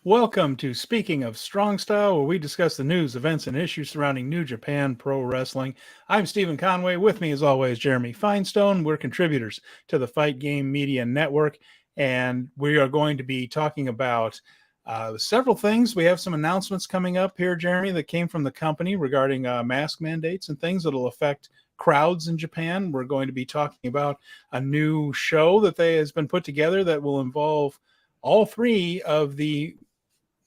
Welcome to Speaking of Strong Style, where we discuss the news, events, and issues surrounding New Japan Pro Wrestling. I'm Steven Conway. With me, as always, Jeremy Finestone. We're contributors to the Fight Game Media Network, and we are going to be talking about several things. We have some announcements coming up here, Jeremy, that came from the company regarding mask mandates and things that will affect crowds in Japan. We're going to be talking about a new show that has been put together that will involve all three of the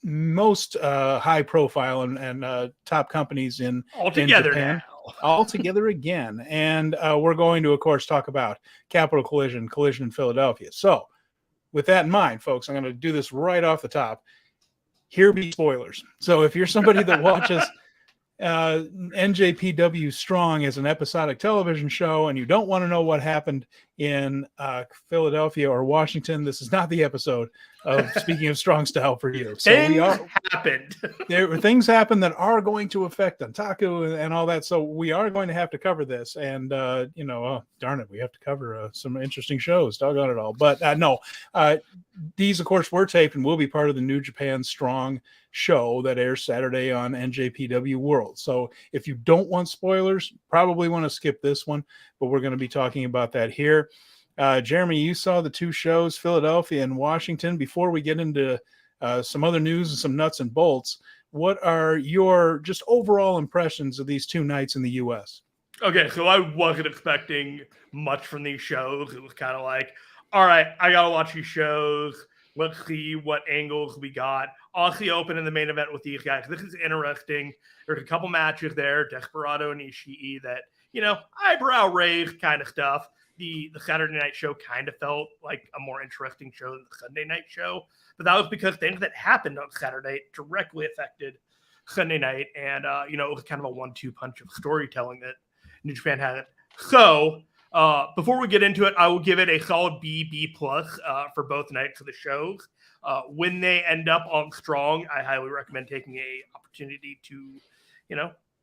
most high profile and top companies all in together Japan now. all together again. And we're going to, of course, talk about Capital Collision in Philadelphia. So with that in mind, folks, I'm going to do this right off the top. Here be spoilers. So if you're somebody that watches NJPW Strong as an episodic television show and you don't want to know what happened in Philadelphia or Washington, this is not the episode of Speaking of Strong Style for you. So happened. Things happen that are going to affect Dontaku and all that. So we are going to have to cover this. And, darn it, we have to cover some interesting shows. Doggone it all. But no, these, of course, were taped and will be part of the New Japan Strong show that airs Saturday on NJPW World. So if you don't want spoilers, probably want to skip this one, but we're going to be talking about that here. Jeremy, you saw the two shows, Philadelphia and Washington. Before we get into some other news and some nuts and bolts, what are your just overall impressions of these two nights in the U.S.? Okay, so I wasn't expecting much from these shows. It was kind of like, all right, I got to watch these shows. Let's see what angles we got. Aussie Open in the main event with these guys. This is interesting. There's a couple matches there, Desperado and Ishii, that, eyebrow raised kind of stuff. The Saturday night show kind of felt like a more interesting show than the Sunday night show. But that was because things that happened on Saturday directly affected Sunday night. And, it was kind of a 1-2 punch of storytelling that New Japan had. So before we get into it, I will give it a solid B+ for both nights of the shows. When they end up on Strong, I highly recommend taking a opportunity to,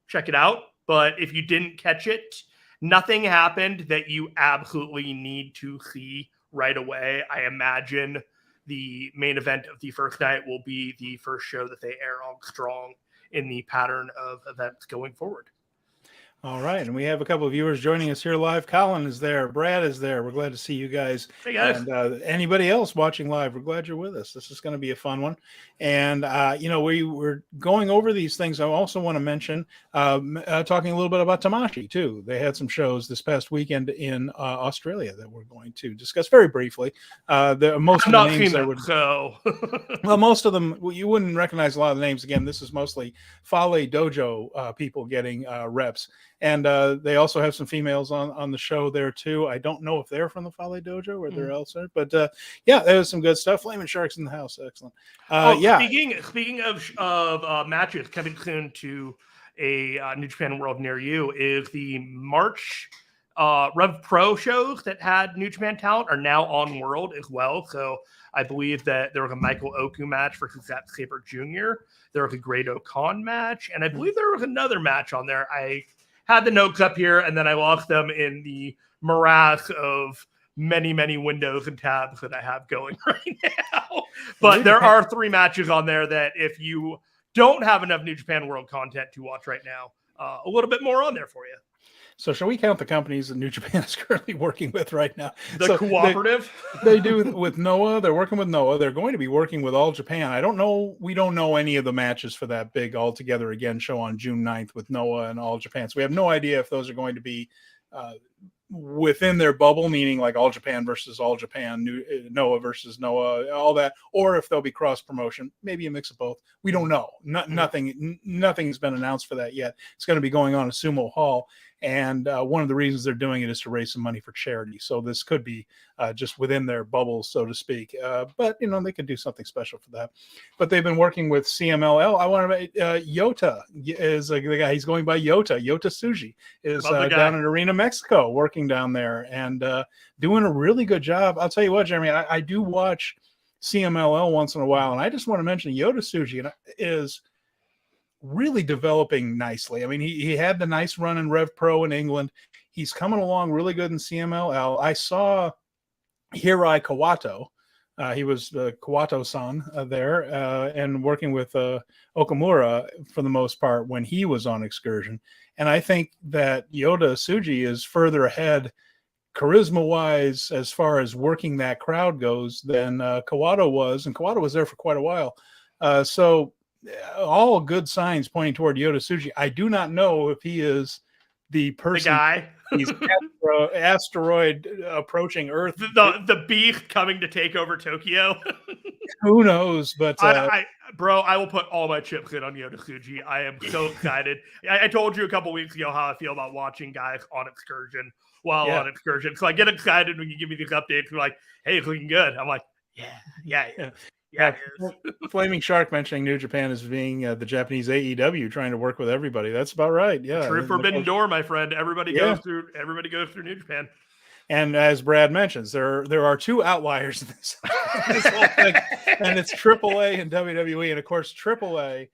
check it out. But if you didn't catch it, nothing happened that you absolutely need to see right away. I imagine the main event of the first night will be the first show that they air on Strong in the pattern of events going forward. All right, and we have a couple of viewers joining us here live. Colin is there. Brad is there. We're glad to see you guys. Hey, guys. And anybody else watching live, we're glad you're with us. This is going to be a fun one. And, we were going over these things. I also want to mention, talking a little bit about Tamashii, too. They had some shows this past weekend in Australia that we're going to discuss very briefly. Most of the names that would so. Well, most of them, you wouldn't recognize a lot of the names. Again, this is mostly Fale Dojo people getting reps. And they also have some females on the show there, too. I don't know if they're from the Fale Dojo or they're elsewhere. But, there was some good stuff. Flaming Sharks in the house. Excellent. Speaking of matches coming soon to a New Japan World near you is the March Rev Pro shows that had New Japan talent are now on World as well. So I believe that there was a Michael Oku match versus Zack Sabre Jr. There was a Great Okan match. And I believe there was another match on there. I had the notes up here, and then I lost them in the morass of many, many windows and tabs that I have going right now. But there are 3 matches on there that if you don't have enough New Japan World content to watch right now, a little bit more on there for you. So shall we count the companies that New Japan is currently working with right now? The cooperative? They do with Noah. They're working with Noah. They're going to be working with All Japan. We don't know any of the matches for that big All Together Again show on June 9th with Noah and All Japan. So we have no idea if those are going to be within their bubble, meaning like All Japan versus All Japan, Noah versus Noah, all that, or if they'll be cross promotion, maybe a mix of both. We don't know. Nothing's been announced for that yet. It's going to be going on at Sumo Hall. And one of the reasons they're doing it is to raise some money for charity. So this could be just within their bubble, so to speak. But, they could do something special for that. But they've been working with CMLL. I want to Yota is the guy. He's going by Yota. Yota Tsuji is down in Arena, Mexico, working down there and doing a really good job. I'll tell you what, Jeremy, I do watch CMLL once in a while. And I just want to mention Yota Tsuji is really developing nicely. I mean, he had the nice run in Rev Pro in England. He's coming along really good in CMLL. I saw Hirai Kawato He was Kawato-san there and working with Okamura for the most part when he was on excursion. And I think that Yota Tsuji is further ahead charisma-wise as far as working that crowd goes than Kawato was. And Kawato was there for quite a while. So all good signs pointing toward Yota Tsuji. I do not know if he is the person. The guy. He's asteroid approaching Earth. The beast coming to take over Tokyo. Who knows? But I will put all my chips in on Yota Tsuji. I am so excited. I told you a couple weeks ago how I feel about watching guys on excursion on excursion. So I get excited when you give me these updates. You're like, hey, it's looking good. I'm like, yeah. Flaming Shark mentioning New Japan as being the Japanese AEW, trying to work with everybody. That's about right. Yeah, true forbidden door, my friend. Everybody goes through New Japan. And as Brad mentions, there are two outliers in this whole thing, and it's AAA and WWE. And of course, AAA,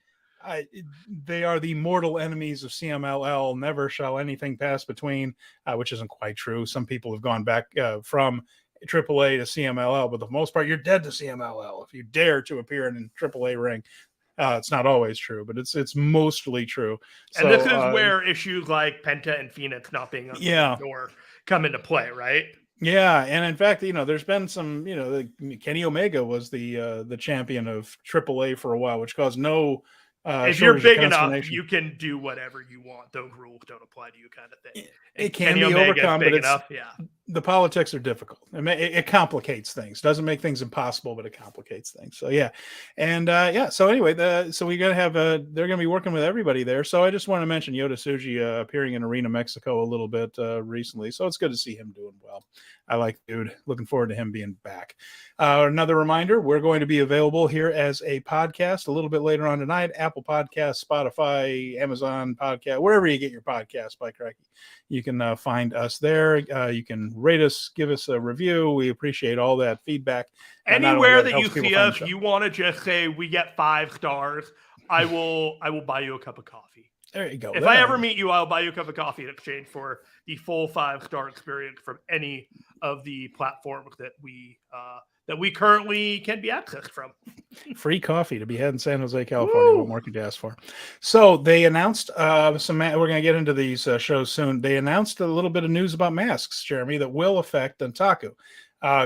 they are the mortal enemies of CMLL. Never shall anything pass between, which isn't quite true. Some people have gone back from AAA to CMLL, but for the most part, you're dead to CMLL if you dare to appear in a AAA ring. It's not always true, but it's mostly true. And this is where issues like Penta and Phoenix not being on the door come into play, right? Yeah, and in fact, there's been some, Kenny Omega was the champion of AAA for a while, which caused no. If you're big enough, you can do whatever you want. Those rules don't apply to you, kind of thing. It can be overcome, but the politics are difficult. It complicates things. Doesn't make things impossible, but it complicates things. So yeah, and So anyway, so we're gonna have they're gonna be working with everybody there. So I just want to mention Yota Tsuji appearing in Arena Mexico a little bit recently. So it's good to see him doing well. I like the dude. Looking forward to him being back. Another reminder, we're going to be available here as a podcast a little bit later on tonight. Apple Podcasts, Spotify, Amazon Podcast, wherever you get your podcasts, by cracky. You can find us there. You can rate us, give us a review. We appreciate all that feedback. Anywhere that you see us, you want to just say we get 5 stars. I will buy you a cup of coffee. There you go. If I ever meet you, I'll buy you a cup of coffee in exchange for the full 5-star experience from any of the platforms that we currently can be accessed from. Free coffee to be had in San Jose, California. Woo! What more could you ask for? So they announced we're going to get into these shows soon. They announced a little bit of news about masks, Jeremy, that will affect Dontaku.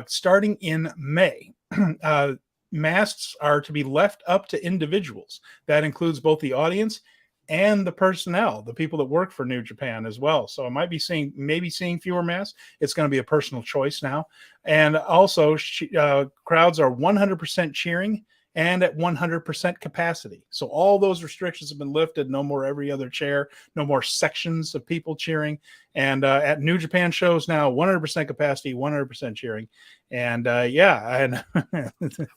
Starting in May, masks are to be left up to individuals. That includes both the audience and the personnel, the people that work for New Japan as well. So I might be seeing fewer masks. It's going to be a personal choice now. And also crowds are 100% cheering and at 100% capacity. So all those restrictions have been lifted. No more every other chair, no more sections of people cheering. And at New Japan shows now, 100% capacity, 100% cheering. And and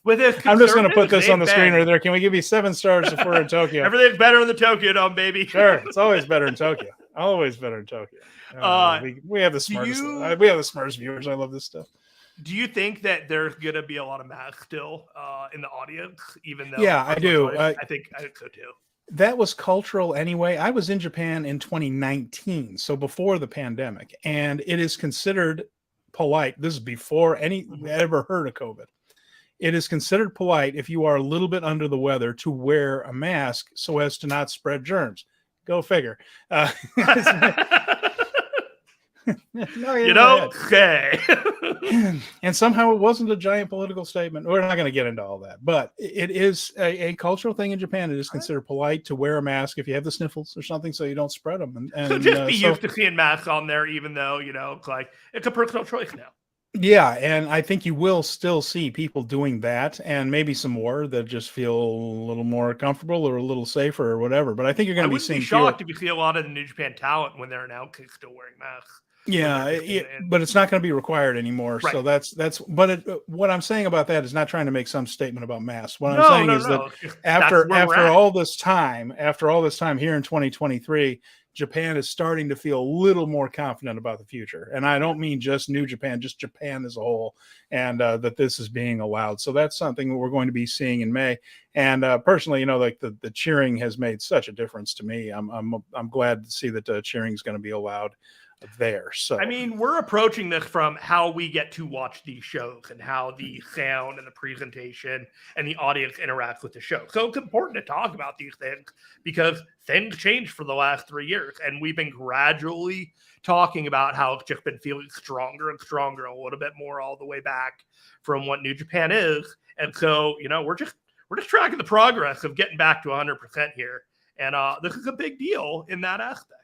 with this, I'm just going to put this on the screen right there. Can we give you 7 stars if we're in Tokyo? Everything's better in the Tokyo Dome, baby. Sure, it's always better in Tokyo. Always better in Tokyo. We have the Smurfs. We have the Smurfs viewers. I love this stuff. Do you think that there's going to be a lot of masks still in the audience, even though? Yeah, I do. I think so too. That was cultural anyway. I was in Japan in 2019, so before the pandemic, and it is considered polite. This is before any ever heard of COVID. It is considered polite if you are a little bit under the weather to wear a mask so as to not spread germs. Go figure. You don't say. And somehow it wasn't a giant political statement. We're not going to get into all that, but it is a cultural thing in Japan. It is considered polite to wear a mask if you have the sniffles or something, so you don't spread them. And so just be used to seeing masks on there, even though it's a personal choice now. Yeah, and I think you will still see people doing that, and maybe some more that just feel a little more comfortable or a little safer or whatever. But I think you're going to be seeing. I wouldn't be shocked if you see a lot of the New Japan talent when they're announced still wearing masks. Yeah, but it's not going to be required anymore. Right. So that's. But what I'm saying about that is not trying to make some statement about masks. What I'm saying is that after all this time here in 2023. Japan is starting to feel a little more confident about the future. And I don't mean just New Japan, just Japan as a whole, and that this is being allowed. So that's something that we're going to be seeing in May. And personally, the cheering has made such a difference to me. I'm glad to see that cheering is going to be allowed there. So I mean, we're approaching this from how we get to watch these shows and how the sound and the presentation and the audience interacts with the show. So it's important to talk about these things because things changed for the last 3 years. And we've been gradually talking about how it's just been feeling stronger and stronger, a little bit more all the way back from what New Japan is. And so, we're just tracking the progress of getting back to 100% here. And this is a big deal in that aspect.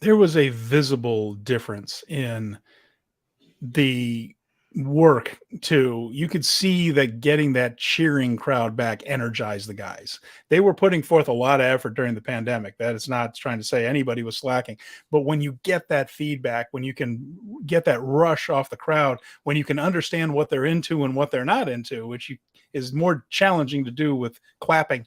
There was a visible difference in the work too. You could see that getting that cheering crowd back energized the guys. They were putting forth a lot of effort during the pandemic. That is not trying to say anybody was slacking, but when you get that feedback, when you can get that rush off the crowd, when you can understand what they're into and what they're not into, which is more challenging to do with clapping,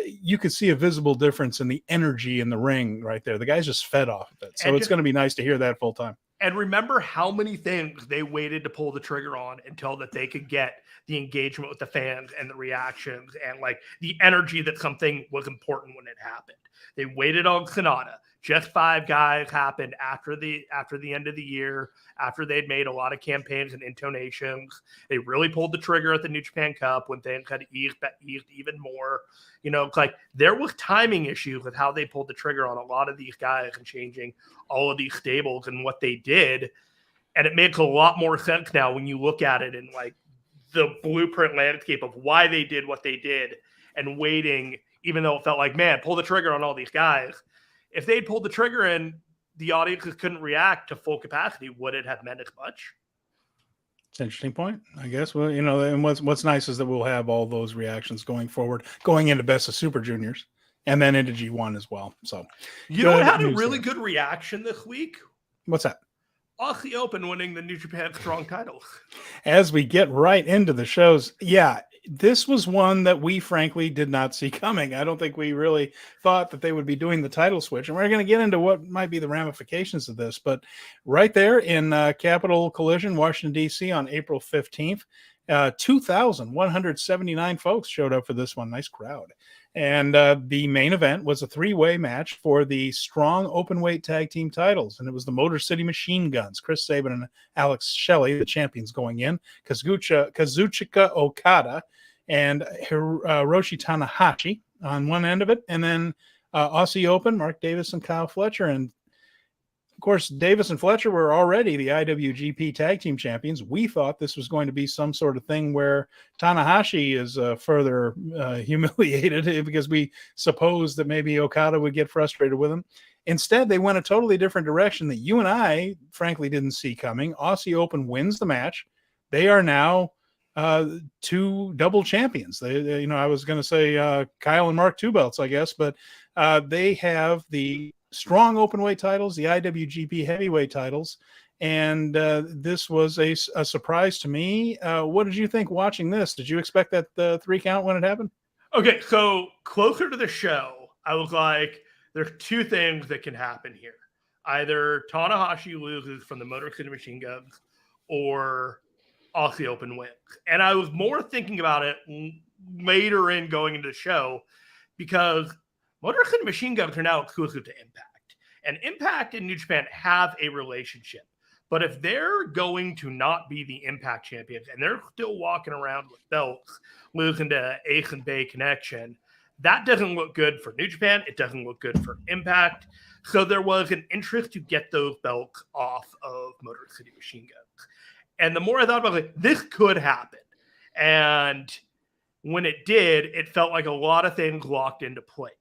you could see a visible difference in the energy in the ring right there. The guys just fed off of it. So it's going to be nice to hear that full time. And remember how many things they waited to pull the trigger on until that they could get the engagement with the fans and the reactions and like the energy that something was important when it happened. They waited on Sonata. Just 5 guys happened after the end of the year, after they'd made a lot of campaigns and intonations. They really pulled the trigger at the New Japan Cup when things had eased even more. It's like there was timing issues with how they pulled the trigger on a lot of these guys and changing all of these stables and what they did. And it makes a lot more sense now when you look at it in like the blueprint landscape of why they did what they did and waiting, even though it felt like, man, pull the trigger on all these guys. If they'd pulled the trigger and the audiences couldn't react to full capacity, would it have meant as much? It's an interesting point, I guess. Well, and what's nice is that we'll have all those reactions going forward, going into Best of Super Juniors and then into G1 as well. So you know what had a really good reaction this week? What's that? Aussie Open winning the New Japan Strong titles. As we get right into the shows, yeah, this was one that we frankly did not see coming. I don't think we really thought that they would be doing the title switch. And we're going to get into what might be the ramifications of this. But right there in Capitol Collision, Washington, D.C. on April 15th, 2,179 folks showed up for this one. Nice crowd. And the main event was a 3-way match for the strong openweight tag team titles. And it was the Motor City Machine Guns, Chris Sabin and Alex Shelley, the champions going in, Kazuchika Okada and Hiroshi Tanahashi on one end of it. And then Aussie Open, Mark Davis and Kyle Fletcher. And of course, Davis and Fletcher were already the IWGP tag team champions. We thought this was going to be some sort of thing where Tanahashi is further humiliated because we supposed that maybe Okada would get frustrated with him. Instead, they went a totally different direction that you and I, frankly, didn't see coming. Aussie Open wins the match. They are now 2 double champions. They I was going to say Kyle and Mark 2 belts, I guess, but they have the strong openweight titles, the IWGP heavyweight titles, and this was a surprise to me. What did you think watching this? Did you expect that 3 count when it happened? Okay, so closer to the show, I was like, there's 2 things that can happen here. Either Tanahashi loses from the Motor City Machine Guns or Aussie Open wins. And I was more thinking about it later in going into the show because Motor City Machine Guns are now exclusive to Impact. And Impact and New Japan have a relationship. But if they're going to not be the Impact champions and they're still walking around with belts, losing to Ace and Bay Connection, that doesn't look good for New Japan. It doesn't look good for Impact. So there was an interest to get those belts off of Motor City Machine Guns. And the more I thought about it, this could happen. And when it did, it felt like a lot of things locked into place.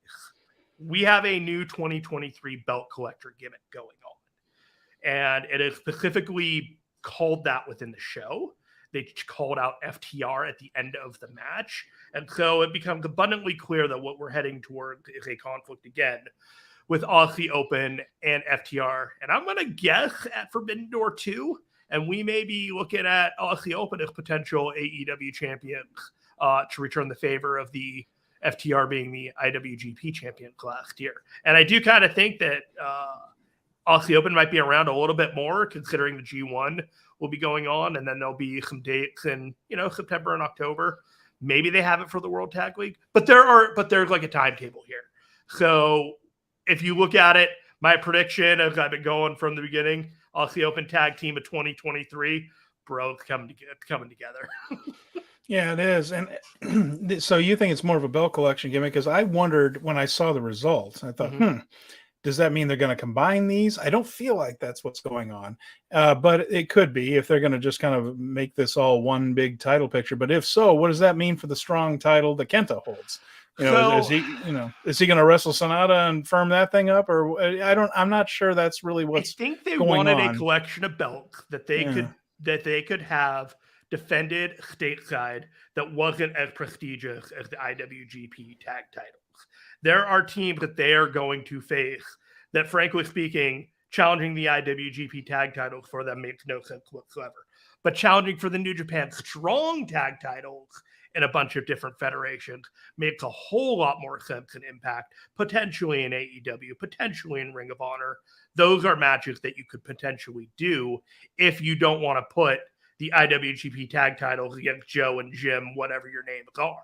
We have a new 2023 belt collector gimmick going on. And it is specifically called that within the show. They called out FTR at the end of the match. And so it becomes abundantly clear that what we're heading toward is a conflict again with Aussie Open and FTR. And I'm going to guess at Forbidden Door 2. And we may be looking at Aussie Open as potential AEW champions to return the favor of the FTR being the IWGP champion last year. And I do kind of think that Aussie Open might be around a little bit more considering the G1 will be going on. And then there'll be some dates in, September and October. Maybe they have it for the World Tag League, but there's like a timetable here. So if you look at it, My prediction, as I've been going from the beginning, Aussie Open Tag Team of 2023, bro, coming together. Yeah, it is. And so you think it's more of a belt collection gimmick? Because I wondered when I saw the results, I thought, does that mean they're going to combine these? I don't feel like that's what's going on, but it could be if they're going to just kind of make this all one big title picture. But if so, what does that mean for the strong title that Kenta holds? Is he going to wrestle Sonata and firm that thing up, or I'm not sure that's really what's. I think they going wanted on. A collection of belts that they could have defended stateside that wasn't as prestigious as the IWGP tag titles. There are teams that they are going to face that, frankly speaking, challenging the IWGP tag titles for them makes no sense whatsoever. But challenging for the New Japan Strong tag titles in a bunch of different federations makes a whole lot more sense and impact, potentially in AEW, potentially in Ring of Honor. Those are matches that you could potentially do if you don't want to put the IWGP tag titles against Joe and Jim, whatever your names are.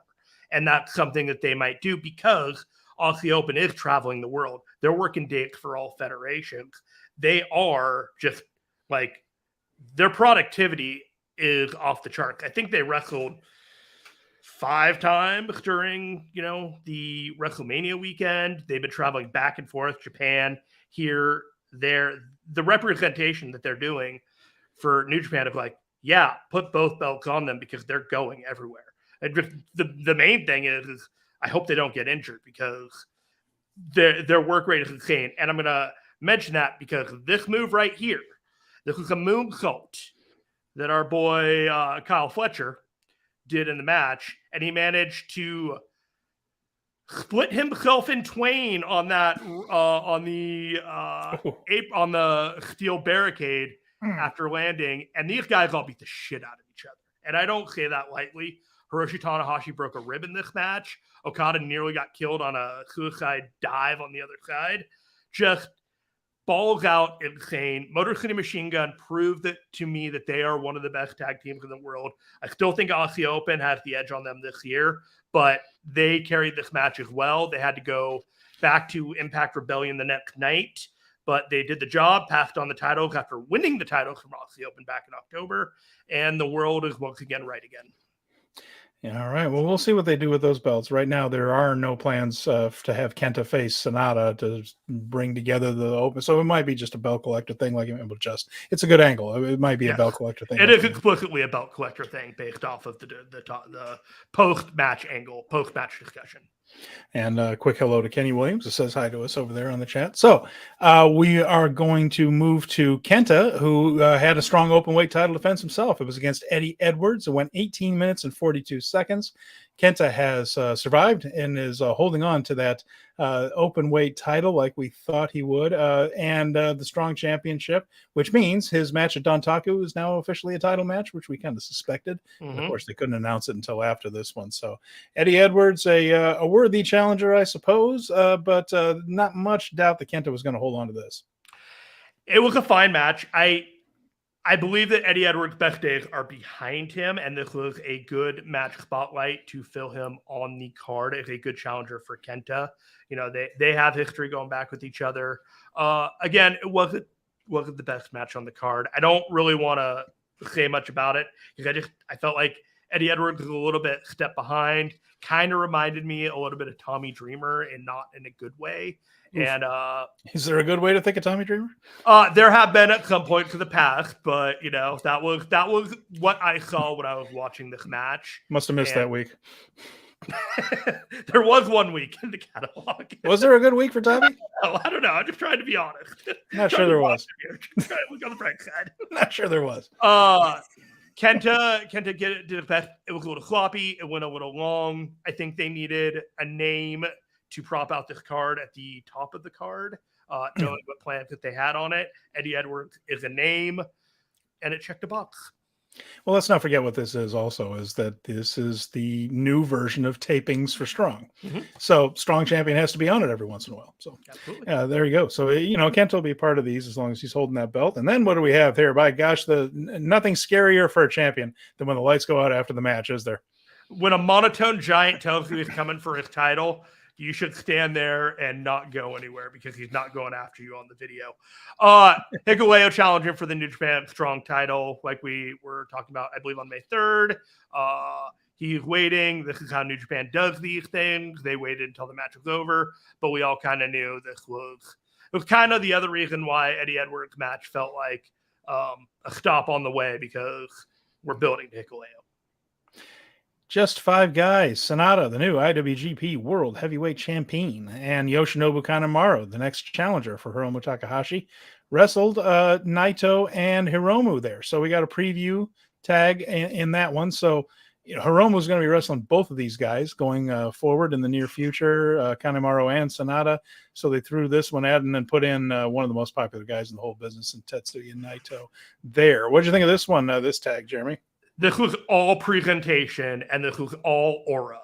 And that's something that they might do because Aussie Open is traveling the world. They're working dates for all federations. They are just like, their productivity is off the charts. I think they wrestled 5 times during, the WrestleMania weekend. They've been traveling back and forth, Japan, here, there. The representation that they're doing for New Japan of like, yeah, put both belts on them because they're going everywhere. And the main thing is I hope they don't get injured because their work rate is insane. And I'm going to mention that because this move right here, this is a moonsault that our boy Kyle Fletcher did in the match, and he managed to split himself in twain on that on the steel barricade after landing. And these guys all beat the shit out of each other, and I don't say that lightly. Hiroshi Tanahashi broke a rib in this match. Okada nearly got killed on a suicide dive on the other side. Just balls out insane. Motor City Machine Gun proved to me that they are one of the best tag teams in the world. I still think Aussie Open has the edge on them this year, but they carried this match as well. They had to go back to Impact Rebellion the next night, but they did the job, passed on the titles after winning the titles from Aussie Open back in October, and the world is once again right again. Yeah, all right. Well, we'll see what they do with those belts. Right now, there are no plans to have Kenta face Sonata to bring together the Open. So it might be just a belt collector thing. It's a good angle. It might be a belt collector thing. It is explicitly a belt collector thing based off of the post-match angle, post-match discussion. And a quick hello to Kenny Williams, who says hi to us over there on the chat. So we are going to move to Kenta, who had a strong open weight title defense himself. It was against Eddie Edwards. It went 18 minutes and 42 seconds. Kenta has survived and is holding on to that open weight title like we thought he would, and the strong championship, which means his match at Dontaku is now officially a title match, which we kind of suspected. Mm-hmm. Of course, they couldn't announce it until after this one. So Eddie Edwards, a worthy challenger, I suppose, but not much doubt that Kenta was going to hold on to this. It was a fine match. I believe that Eddie Edwards' best days are behind him, and this was a good match spotlight to fill him on the card as a good challenger for Kenta. They have history going back with each other. Again, it wasn't the best match on the card. I don't really want to say much about it because I felt like Eddie Edwards was a little bit step behind. Kind of reminded me a little bit of Tommy Dreamer, and not in a good way. And is there a good way to think of Tommy Dreamer? There have been at some point in the past, but that was what I saw when I was watching this match. Must have missed that week. There was 1 week in the catalog. Was there a good week for Tommy? I don't know. I'm just trying to be honest. Not sure there was. Look on the bright side. Not sure there was. Kenta did his best. It was a little sloppy. It went a little long. I think they needed a name to prop out this card at the top of the card, knowing what plans that they had on it. Eddie Edwards is a name, and it checked a box. Well, let's not forget what this is also, is that this is the new version of tapings for Strong. Mm-hmm. So Strong Champion has to be on it every once in a while. So there you go. So, Kenta will be part of these as long as he's holding that belt. And then what do we have here? By gosh, nothing scarier for a champion than when the lights go out after the match, is there? When a monotone giant tells you he's coming for his title, You should stand there and not go anywhere because he's not going after you on the video. Hikuleo challenging for the New Japan Strong title, like we were talking about, I believe, on May 3rd. He's waiting. This is how New Japan does these things. They waited until the match was over, but we all kind of knew it was kind of the other reason why Eddie Edwards' match felt like a stop on the way, because we're building to Hikuleo. Just 5 guys. Sonata, the new IWGP World Heavyweight Champion, and Yoshinobu Kanemaru, the next challenger for Hiromu Takahashi, wrestled Naito and Hiromu there. So we got a preview tag in that one. So Hiromu's going to be wrestling both of these guys going forward in the near future, Kanemaru and Sonata. So they threw this one out and then put in one of the most popular guys in the whole business, in Tetsuya Naito there. What did you think of this one, this tag, Jeremy? This was all presentation, and this was all aura.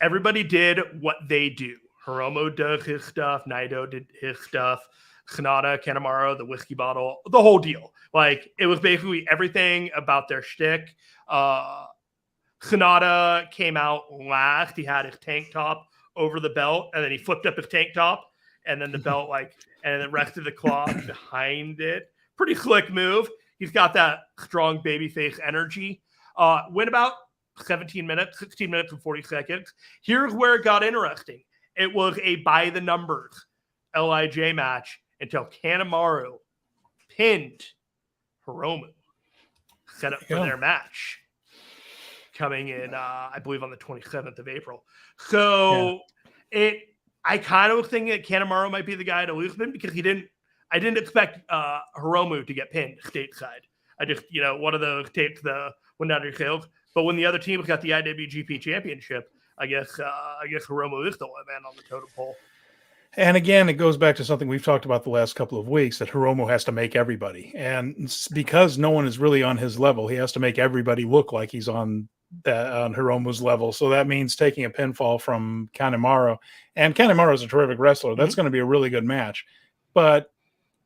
Everybody did what they do. Hiromu does his stuff. Naito did his stuff. Sonata, Kanemaru, the whiskey bottle, the whole deal. Like, it was basically everything about their shtick. Sonata came out last. He had his tank top over the belt, and then he flipped up his tank top, and then the belt, and the rest of the cloth behind it. Pretty slick move. He's got that strong babyface energy. Went about 16 minutes and 40 seconds. Here's where it got interesting. It was a by the numbers LIJ match until Kanemaru pinned Hiromu. Set up for their match coming in, I believe, on the 27th of April. So I kind of was thinking that Kanemaru might be the guy to lose him, because I didn't expect Hiromu to get pinned stateside. I just, one of those tapes went down to your sales. But when the other team got the IWGP championship, I guess Hiromu is the one man on the totem pole. And again, it goes back to something we've talked about the last couple of weeks, that Hiromu has to make everybody. And because no one is really on his level, he has to make everybody look like he's on Hiromu's level. So that means taking a pinfall from Kanemaru. And Kanemaru is a terrific wrestler. That's going to be a really good match. But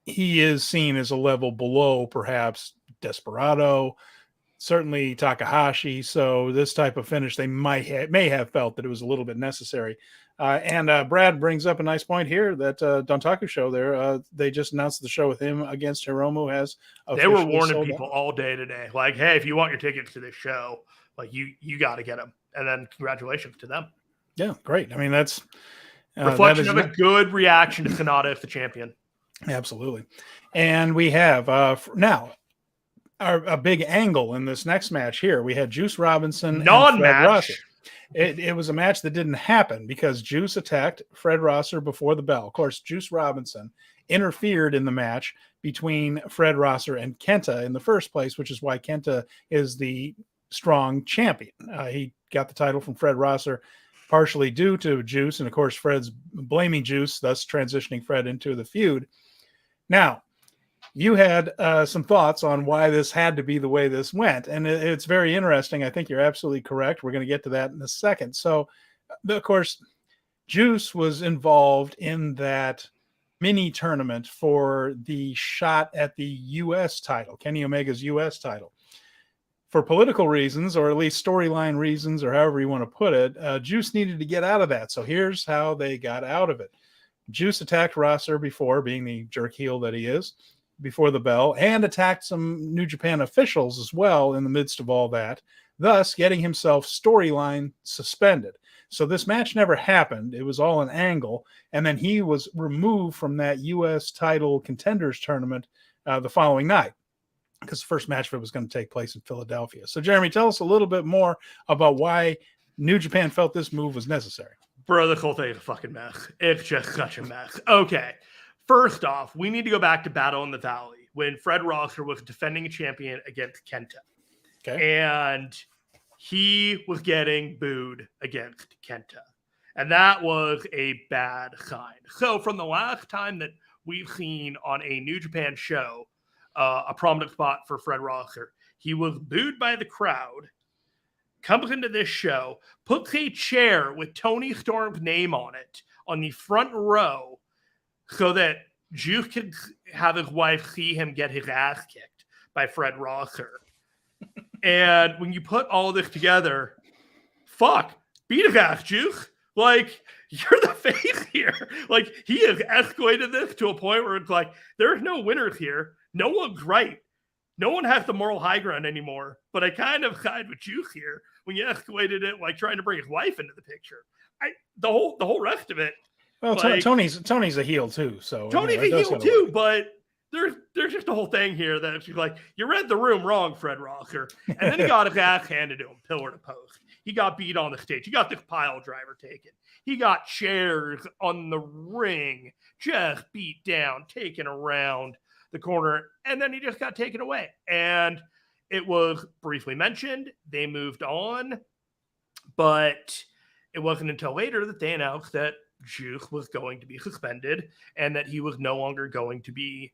he is seen as a level below perhaps Desperado, certainly Takahashi. So this type of finish, they may have felt that it was a little bit necessary. And Brad brings up a nice point here that Dontaku show there. They just announced the show with him against Hiromu has. They were warning people all day today, like, hey, if you want your tickets to this show, like you got to get them. And then congratulations to them. Yeah, great. I mean, that's reflection of a good reaction to Sonata as the champion. Absolutely. And we have now a big angle in this next match here. We had Juice Robinson and Fred Rosser. It was a match that didn't happen because Juice attacked Fred Rosser before the bell. Of course, Juice Robinson interfered in the match between Fred Rosser and Kenta in the first place, which is why Kenta is the strong champion. He got the title from Fred Rosser partially due to Juice, and of course Fred's blaming Juice, thus transitioning Fred into the feud. Now, you had some thoughts on why this had to be the way this went, and it's very interesting. I think you're absolutely correct. We're going to get to that in a second. So, of course, Juice was involved in that mini tournament for the shot at the U.S. title, Kenny Omega's U.S. title. For political reasons, or at least storyline reasons, or however you want to put it, Juice needed to get out of that. So here's how they got out of it. Juice attacked Rosser before, being the jerk heel that he is, before the bell, and attacked some New Japan officials as well in the midst of all that, thus getting himself storyline suspended. So this match never happened. It was all an angle, and then he was removed from that U.S. title contenders tournament the following night, because the first match of it was going to take place in Philadelphia. So, Jeremy, tell us a little bit more about why New Japan felt this move was necessary. Bro, this whole thing is a fucking mess. It's just such a mess. Okay, first off, we need to go back to Battle in the Valley when Fred Rosser was defending a champion against Kenta. Okay. And he was getting booed against Kenta. And that was a bad sign. So from the last time that we've seen on a New Japan show, a prominent spot for Fred Rosser, he was booed by the crowd, comes into this show, puts a chair with Tony Storm's name on it on the front row so that Juice can have his wife see him get his ass kicked by Fred Rosser. And when you put all of this together, fuck, beat his ass, Juice. Like, you're the face here. Like, he has escalated this to a point where it's like, there's no winners here. No one's right. No one has the moral high ground anymore. But I kind of side with Juice here when you escalated it, like trying to bring his wife into the picture. The whole rest of it. Well, like, Tony's a heel too, so Tony's a heel too, but there's just a whole thing here that she's like, you read the room wrong, Fred Rocker. And then he got his ass handed to him, pillar to post. He got beat on the stage. He got this pile driver taken. He got chairs on the ring, just beat down, taken around the corner, and then he just got taken away. And it was briefly mentioned. They moved on, but it wasn't until later that they announced that Juice was going to be suspended and that he was no longer going to be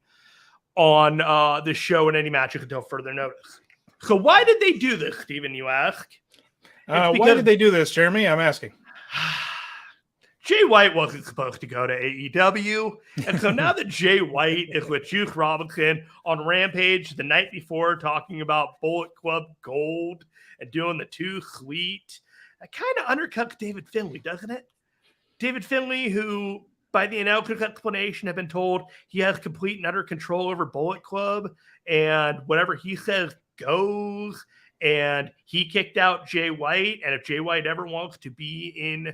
on the show in any matches until further notice. So why did they do this, Steven, you ask? Why did they do this, Jeremy? I'm asking. Jay White wasn't supposed to go to AEW. And so now that Jay White is with Juice Robinson on Rampage the night before talking about Bullet Club Gold and doing the Too Sweet, it kind of undercuts David Finlay, doesn't it? David Finlay, who by the announcer's explanation have been told he has complete and utter control over Bullet Club and whatever he says goes. And he kicked out Jay White. And if Jay White ever wants to be in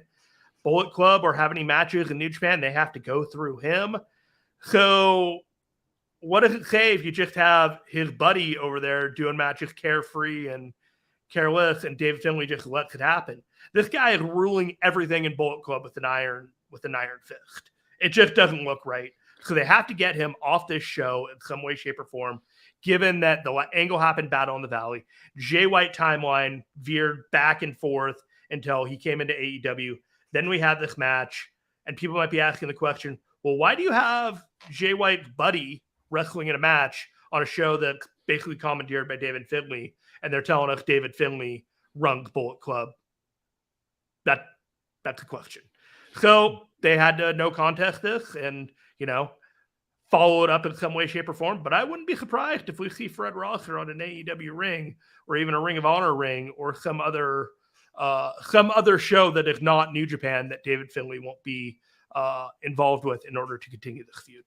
Bullet Club or have any matches in New Japan, they have to go through him. So what does it say if you just have his buddy over there doing matches carefree and careless and David Finlay just lets it happen? This guy is ruling everything in Bullet Club with an iron fist. It just doesn't look right. So they have to get him off this show in some way, shape, or form, given that the angle happened Battle in the Valley. Jay White timeline veered back and forth until he came into AEW. Then we had this match, and people might be asking the question, well, why do you have Jay White's buddy wrestling in a match on a show that's basically commandeered by David Finlay, and they're telling us David Finlay runs Bullet Club? That's a question. So they had to no contest this and, follow it up in some way, shape, or form. But I wouldn't be surprised if we see Fred Rosser on an AEW ring or even a Ring of Honor ring or some other show that is not New Japan that David Finlay won't be involved with in order to continue this feud.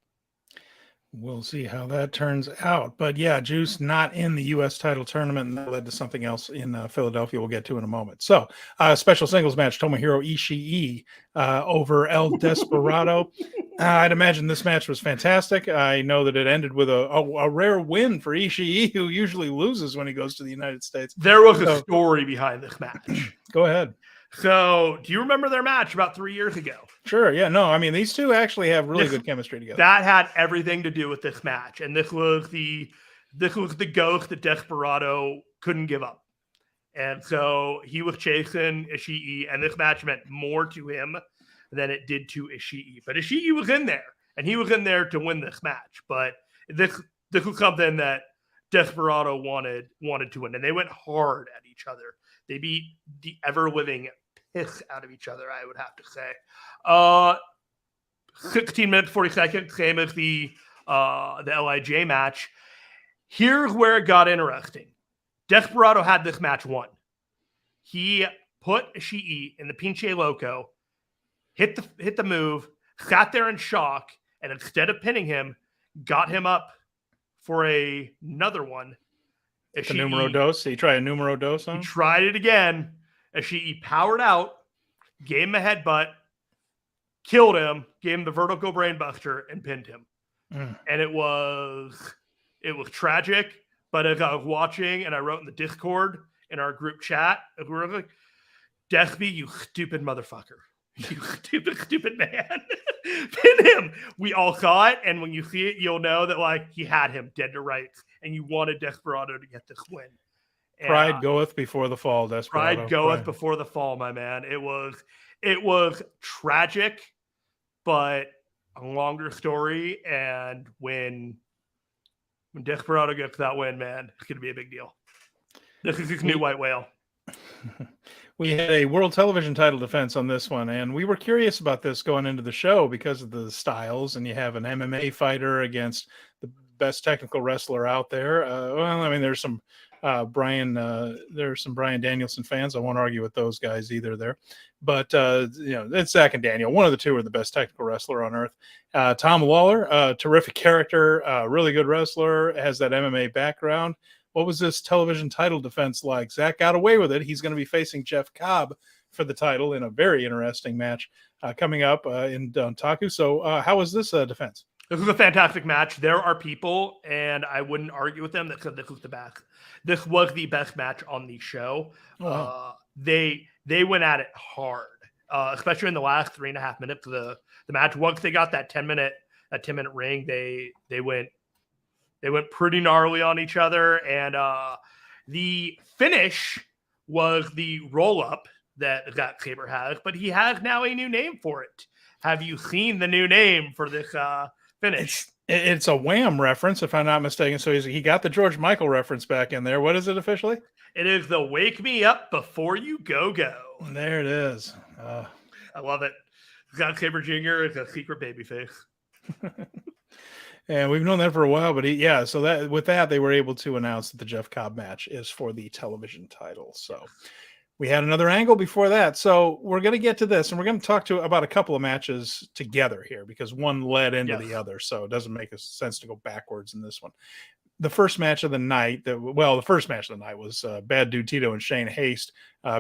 We'll see how that turns out. But yeah, Juice not in the U.S. title tournament, and that led to something else in Philadelphia we'll get to in a moment. So special singles match, Tomohiro Ishii over El Desperado. I'd imagine this match was fantastic. I know that it ended with a rare win for Ishii, who usually loses when he goes to the United States. There was a story behind this match. Go ahead. So, do you remember their match about 3 years ago? Sure. Yeah. No. I mean, these two actually have really good chemistry together. That had everything to do with this match, and this was the ghost that Desperado couldn't give up, and so he was chasing Ishii, and this match meant more to him than it did to Ishii. But Ishii was in there, and he was in there to win this match. But this was something that Desperado wanted to win, and they went hard at each other. They beat the ever-living piss out of each other, I would have to say. 16 minutes, 40 seconds, same as the LIJ match. Here's where it got interesting. Desperado had this match won. He put Ishii in the Pinche Loco, hit the move, sat there in shock, and instead of pinning him, got him up for another one. The numero dos. He tried a numero dos on him? He tried it again. Ishii powered out, gave him a headbutt, killed him, gave him the vertical brainbuster, and pinned him. And it was tragic. But as I was watching, and I wrote in the Discord in our group chat, we were like, Despy, you stupid motherfucker. You stupid man. Pin him. We all saw it, and when you see it, you'll know that he had him dead to rights, and you wanted Desperado to get this win. Pride goeth before the fall, Desperado. Pride goeth before the fall, my man. It was tragic, but a longer story. And when Desperado gets that win, man, it's gonna be a big deal. This is his new white whale. We had a world television title defense on this one, and we were curious about this going into the show because of the styles, and you have an MMA fighter against the best technical wrestler out there. Well, I mean, there's some Brian, there are some Brian Danielson fans. I won't argue with those guys either there. But, it's Zack and Daniel. One of the two are the best technical wrestler on earth. Tom Lawler, terrific character, really good wrestler, has that MMA background. What was this television title defense like? Zack got away with it. He's going to be facing Jeff Cobb for the title in a very interesting match coming up in Dontaku. So how was this defense? This was a fantastic match. There are people, and I wouldn't argue with them, that said this was the best. This was the best match on the show. Oh, wow. They went at it hard, especially in the last 3.5 minutes of the match. Once they got that 10-minute ring, they went pretty gnarly on each other, and the finish was the roll-up that Zack Sabre has, but he has now a new name for it. Have you seen the new name for this finish? It's a Wham reference, if I'm not mistaken. So he got the George Michael reference back in there. What is it officially? It is the Wake Me Up Before You Go Go. There it is. I love it. Zack Sabre Jr. is a secret babyface. And we've known that for a while, but so that with that, they were able to announce that the Jeff Cobb match is for the television title. So we had another angle before that. So we're going to get to this, and we're going to talk about a couple of matches together here because one led into the other. So it doesn't make sense to go backwards in this one. The first match of the night, the first match of the night was Bad Dude Tito and Shane Haste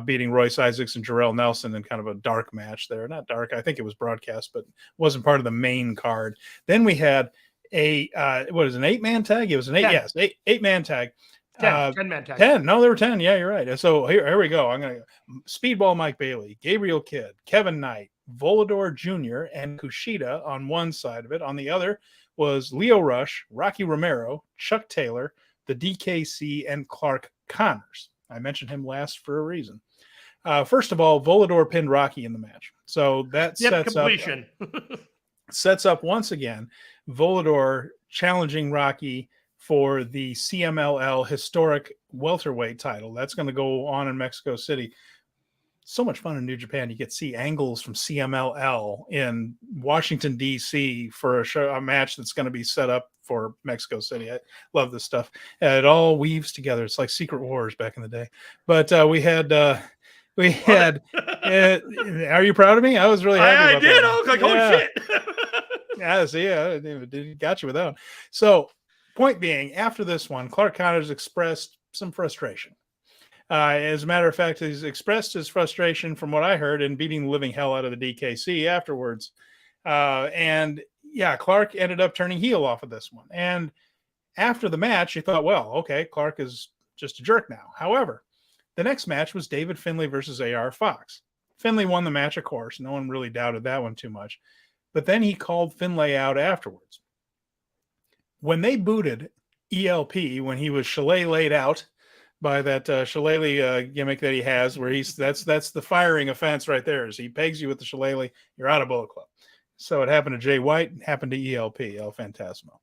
beating Royce Isaacs and Jarrell Nelson in kind of a dark match there. Not dark. I think it was broadcast, but wasn't part of the main card. Then we had an 8-man tag? It was an 8-man tag. 10-man tag. 10. No, there were 10. Yeah, you're right. So here we go. I'm going to Speedball Mike Bailey, Gabriel Kidd, Kevin Knight, Volador Jr., and Kushida on one side of it. On the other was Leo Rush, Rocky Romero, Chuck Taylor, the DKC, and Clark Connors. I mentioned him last for a reason. First of all, Volador pinned Rocky in the match. So that sets up once again Volador challenging Rocky for the CMLL historic welterweight title. That's going to go on in Mexico City. So much fun in New Japan. You get to see angles from CMLL in Washington, D.C. for a match that's going to be set up for Mexico City. I love this stuff. It all weaves together. It's like Secret Wars back in the day. But we had are you proud of me? I was really happy about that. I was like, holy shit. It got you with that one. So point being, after this one, Clark Connors expressed some frustration. As a matter of fact, he's expressed his frustration, from what I heard, in beating the living hell out of the DKC afterwards. Clark ended up turning heel off of this one. And after the match, you thought, well, okay, Clark is just a jerk now. However, the next match was David Finlay versus AR Fox. Finlay won the match, of course. No one really doubted that one too much. But then he called Finlay out afterwards. When they booted ELP, when he was laid out by that shillelagh gimmick that he has, where that's the firing offense right there. Is he pegs you with the shillelagh, you're out of Bullet Club. So it happened to Jay White, it happened to ELP, El Fantasmo.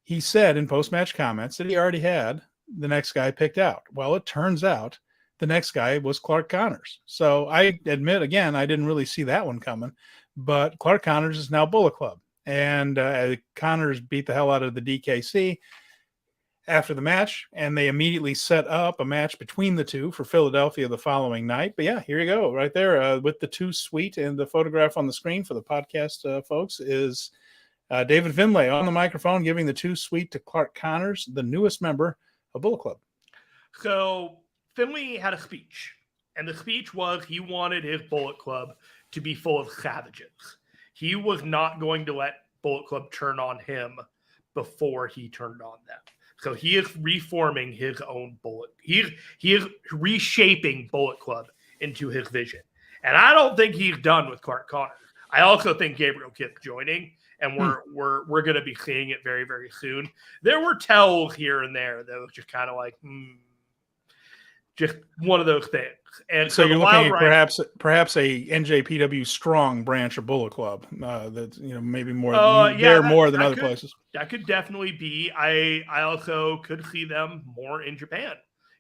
He said in post-match comments that he already had the next guy picked out. Well, it turns out the next guy was Clark Connors. So I admit, again, I didn't really see that one coming, but Clark Connors is now Bullet Club. And Connors beat the hell out of the DKC after the match, and they immediately set up a match between the two for Philadelphia the following night. But yeah, here you go, right there with the two sweet, and the photograph on the screen for the podcast folks is David Finlay on the microphone giving the two sweet to Clark Connors, the newest member of Bullet Club. So Finlay had a speech, and the speech was he wanted his Bullet Club to be full of savages. He was not going to let Bullet Club turn on him before he turned on them. So he is reforming his own Bullet. He is reshaping Bullet Club into his vision. And I don't think he's done with Clark Connors. I also think Gabriel Kidd's joining, and we're going to be seeing it very, very soon. There were tells here and there that was just kind of like, just one of those things. And so you're looking at perhaps a NJPW strong branch of Bullet Club that maybe more more than other places. That could definitely be. I also could see them more in Japan.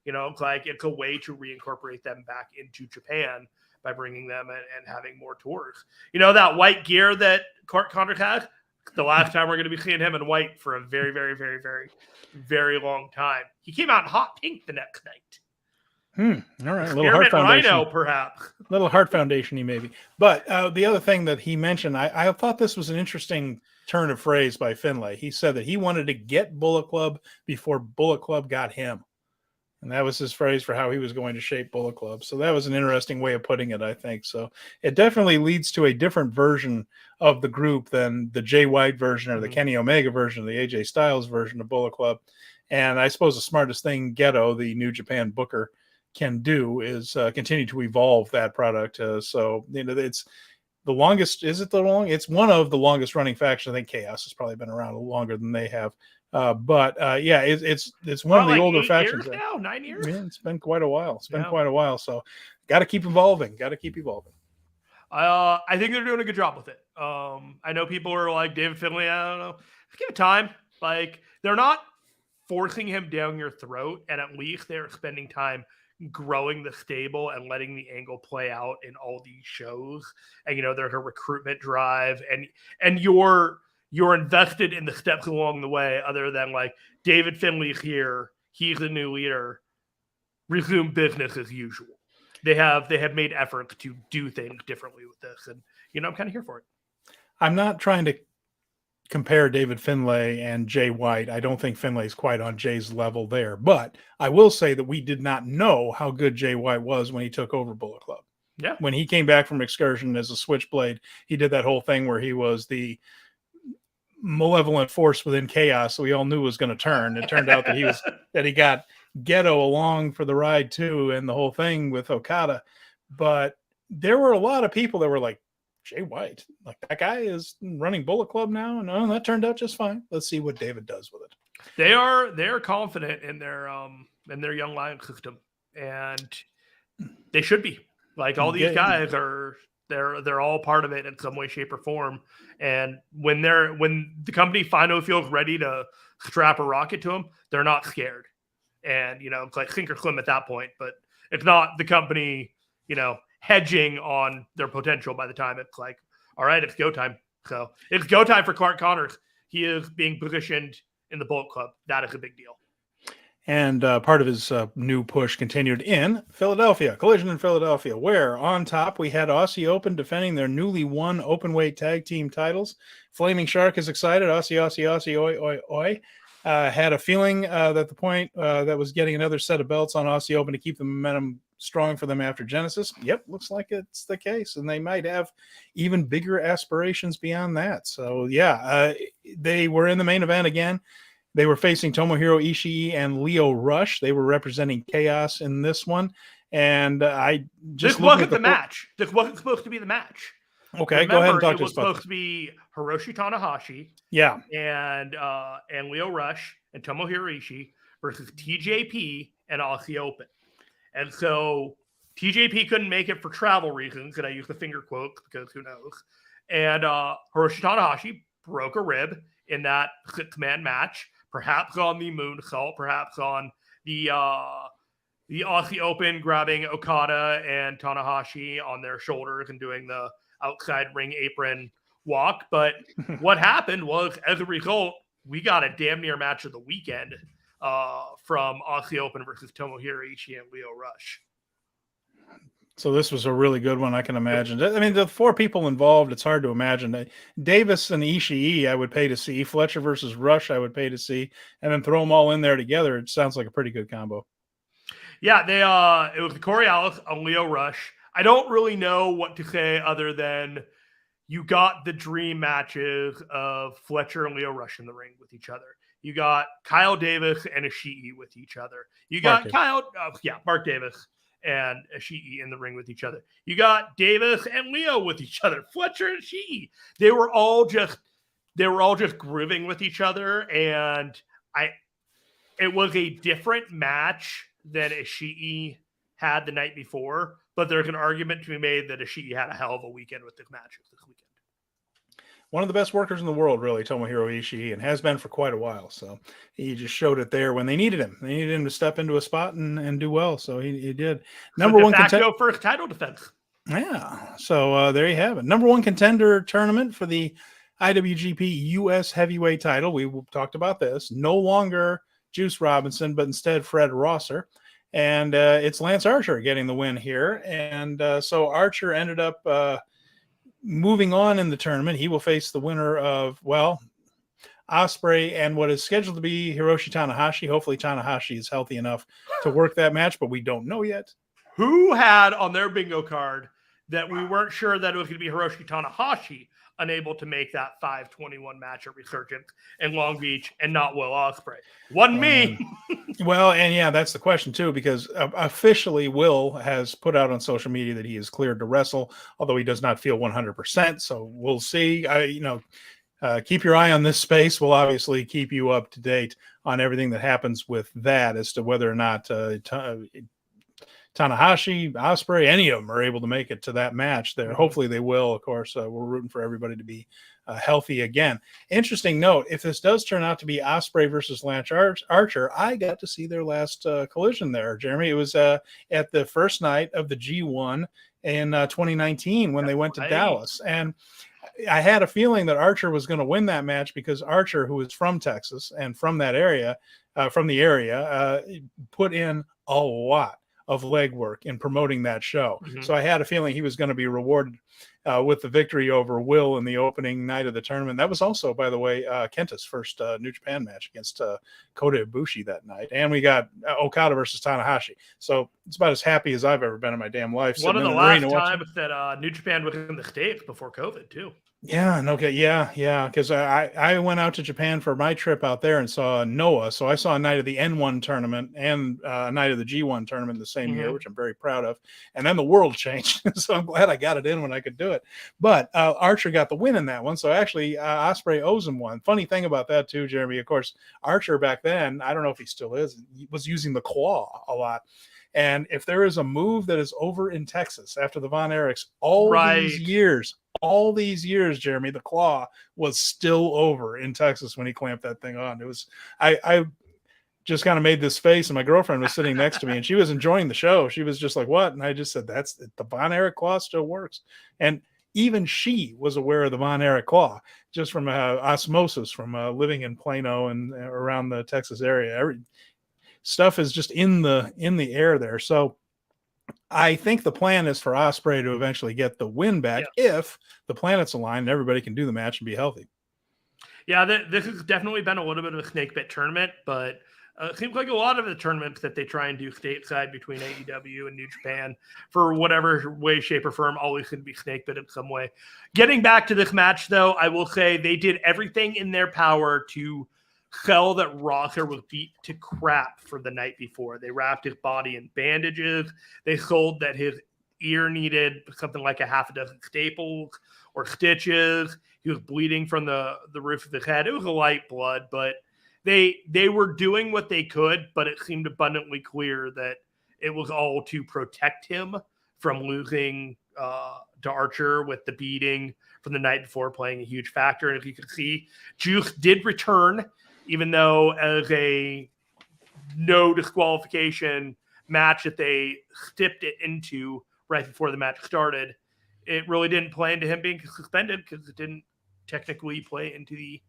Like it's a way to reincorporate them back into Japan by bringing them and having more tours. That white gear that Clark Connors has, The last time we're going to be seeing him in white for a very, very, very, very, very long time. He came out in hot pink the next night. All right. A little Heart Foundation. Rhino, perhaps. Little Heart Foundation-y maybe. But the other thing that he mentioned, I thought this was an interesting turn of phrase by Finlay. He said that he wanted to get Bullet Club before Bullet Club got him. And that was his phrase for how he was going to shape Bullet Club. So that was an interesting way of putting it, I think. So it definitely leads to a different version of the group than the Jay White version or the Kenny Omega version or the AJ Styles version of Bullet Club. And I suppose the smartest thing Goto, the New Japan booker, can do is continue to evolve that product. So, it's the longest. Is it the long? It's one of the longest running factions. I think Chaos has probably been around longer than they have. But it's one of the older factions. Now, 9 years. Yeah, it's been quite a while. Quite a while. So, got to keep evolving. I think they're doing a good job with it. I know people are like David Finlay. I don't know. Give it time. Like, they're not forcing him down your throat, and at least they're spending time growing the stable and letting the angle play out in all these shows. And there's a recruitment drive, and you're invested in the steps along the way, other than like David Finley's here, he's the new leader, resume business as usual. They have made efforts to do things differently with this, and I'm kind of here for it. I'm not trying to compare David Finlay and Jay White. I don't think Finlay's quite on Jay's level there, but I will say that we did not know how good Jay White was when he took over Bullet Club. Yeah. When he came back from Excursion as a Switchblade, he did that whole thing where he was the malevolent force within Chaos, so we all knew it was going to turn. It turned out that he got Goto along for the ride too, and the whole thing with Okada. But there were a lot of people that were like, Jay White, like that guy is running Bullet Club now, and that turned out just fine. Let's see what David does with it. They're confident in their young lion system, and they should be. Like, all these guys they're all part of it in some way, shape, or form. And when the company finally feels ready to strap a rocket to them, they're not scared. And it's like sink or swim at that point. But it's not the company, hedging on their potential by the time it's like, all right, it's go time. So it's go time for Clark Connors. He is being positioned in the Bullet Club. That is a big deal. And part of his new push continued in Philadelphia, Collision in Philadelphia, where on top we had Aussie Open defending their newly won openweight tag team titles. Flaming Shark is excited. Aussie, oi, oi, oi. Had a feeling that the point that was getting another set of belts on Aussie Open to keep the momentum strong for them after Genesis. Yep, looks like it's the case, and they might have even bigger aspirations beyond that. So they were in the main event again. They were facing Tomohiro Ishii and Lio Rush. They were representing Chaos in this one, and this wasn't the match. This wasn't supposed to be the match. Okay, remember, go ahead and talk to us about it. It was supposed to be Hiroshi Tanahashi, and Lio Rush and Tomohiro Ishii versus TJP and Aussie Open. And so TJP couldn't make it for travel reasons, and I use the finger quotes because who knows. And Hiroshi Tanahashi broke a rib in that 6-man match, perhaps on the moonsault, perhaps on the Aussie Open grabbing Okada and Tanahashi on their shoulders and doing the outside ring apron walk. But what happened was, as a result, we got a damn near match of the weekend from Aussie Open versus Tomohiro Ishii and Lio Rush. So this was a really good one, I can imagine. I mean, the 4 people involved, it's hard to imagine. Davis and Ishii, I would pay to see. Fletcher versus Rush, I would pay to see. And then throw them all in there together. It sounds like a pretty good combo. Yeah, it was the Coriolis on Lio Rush. I don't really know what to say other than you got the dream matches of Fletcher and Lio Rush in the ring with each other. You got Kyle Davis and Ishii with each other. You got Mark Davis and Ishii in the ring with each other. You got Davis and Leo with each other. Fletcher and Ishii. They were all just grooving with each other, and it was a different match than Ishii had the night before, but there's an argument to be made that Ishii had a hell of a weekend with this match this weekend. One of the best workers in the world, really, Tomohiro Ishii, and has been for quite a while. So he just showed it there when they needed him. They needed him to step into a spot and do well. So he did. Number one contender, first title defense. Yeah. So there you have it. Number one contender tournament for the IWGP US heavyweight title. We talked about this. No longer Juice Robinson, but instead Fred Rosser. And it's Lance Archer getting the win here. And so Archer ended up moving on in the tournament. He will face the winner of, Ospreay and what is scheduled to be Hiroshi Tanahashi. Hopefully Tanahashi is healthy enough to work that match, but we don't know yet. Who had on their bingo card that we weren't sure that it was going to be Hiroshi Tanahashi unable to make that 5/21 match at Resurgence in Long Beach and not Will Ospreay? Wasn't me. Well, and yeah, that's the question too, because officially Will has put out on social media that he is cleared to wrestle, although he does not feel 100%. So we'll see. Keep your eye on this space. We'll obviously keep you up to date on everything that happens with that as to whether or not Tanahashi, Ospreay, any of them are able to make it to that match there. Hopefully they will. Of course, we're rooting for everybody to be healthy again. Interesting note, if this does turn out to be Ospreay versus Lance Archer, I got to see their last collision there, Jeremy. It was at the first night of the G1 in 2019 when they went to Dallas. And I had a feeling that Archer was going to win that match because Archer, who is from Texas and from that area, put in a lot of legwork in promoting that show. So I had a feeling he was going to be rewarded with the victory over Will in the opening night of the tournament. That was also, by the way, Kenta's first New Japan match against Kota Ibushi that night. And we got Okada versus Tanahashi. So it's about as happy as I've ever been in my damn life. One of the last times that New Japan was in the States before COVID, too. Yeah, okay, yeah, because I went out to Japan for my trip out there and saw Noah. So I saw a night of the N1 tournament and a night of the G1 tournament the same year, which I'm very proud of. And then the world changed, so I'm glad I got it in when I could do it. But Archer got the win in that one, so actually Ospreay owes him one. Funny thing about that too, Jeremy, of course, Archer back then, I don't know if he still is, he was using the claw a lot. And if there is a move that is over in Texas after the Von Erichs, all these years, Jeremy, the claw was still over in Texas when he clamped that thing on. It was, I just kind of made this face, and my girlfriend was sitting next to me, and she was enjoying the show. She was just like, "What?" And I just said, "That's the Von Erich claw still works." And even she was aware of the Von Erich claw just from osmosis from living in Plano and around the Texas area. Stuff is just in the air there. So I think the plan is for Ospreay to eventually get the win back if the planets align and everybody can do the match and be healthy. Yeah, this has definitely been a little bit of a snake bit tournament, but it seems like a lot of the tournaments that they try and do stateside between AEW and New Japan, for whatever way, shape, or form, always going to be snake bit in some way. Getting back to this match, though, I will say they did everything in their power to sell that Rosser was beat to crap for the night before. They wrapped his body in bandages. They sold that his ear needed something like a half a dozen staples or stitches. He was bleeding from the roof of his head. It was a light blood, but they were doing what they could, but it seemed abundantly clear that it was all to protect him from losing to Archer, with the beating from the night before playing a huge factor. And as you can see, Juice did return, even though as a no disqualification match that they stepped it into right before the match started, it really didn't play into him being suspended because it didn't technically play into the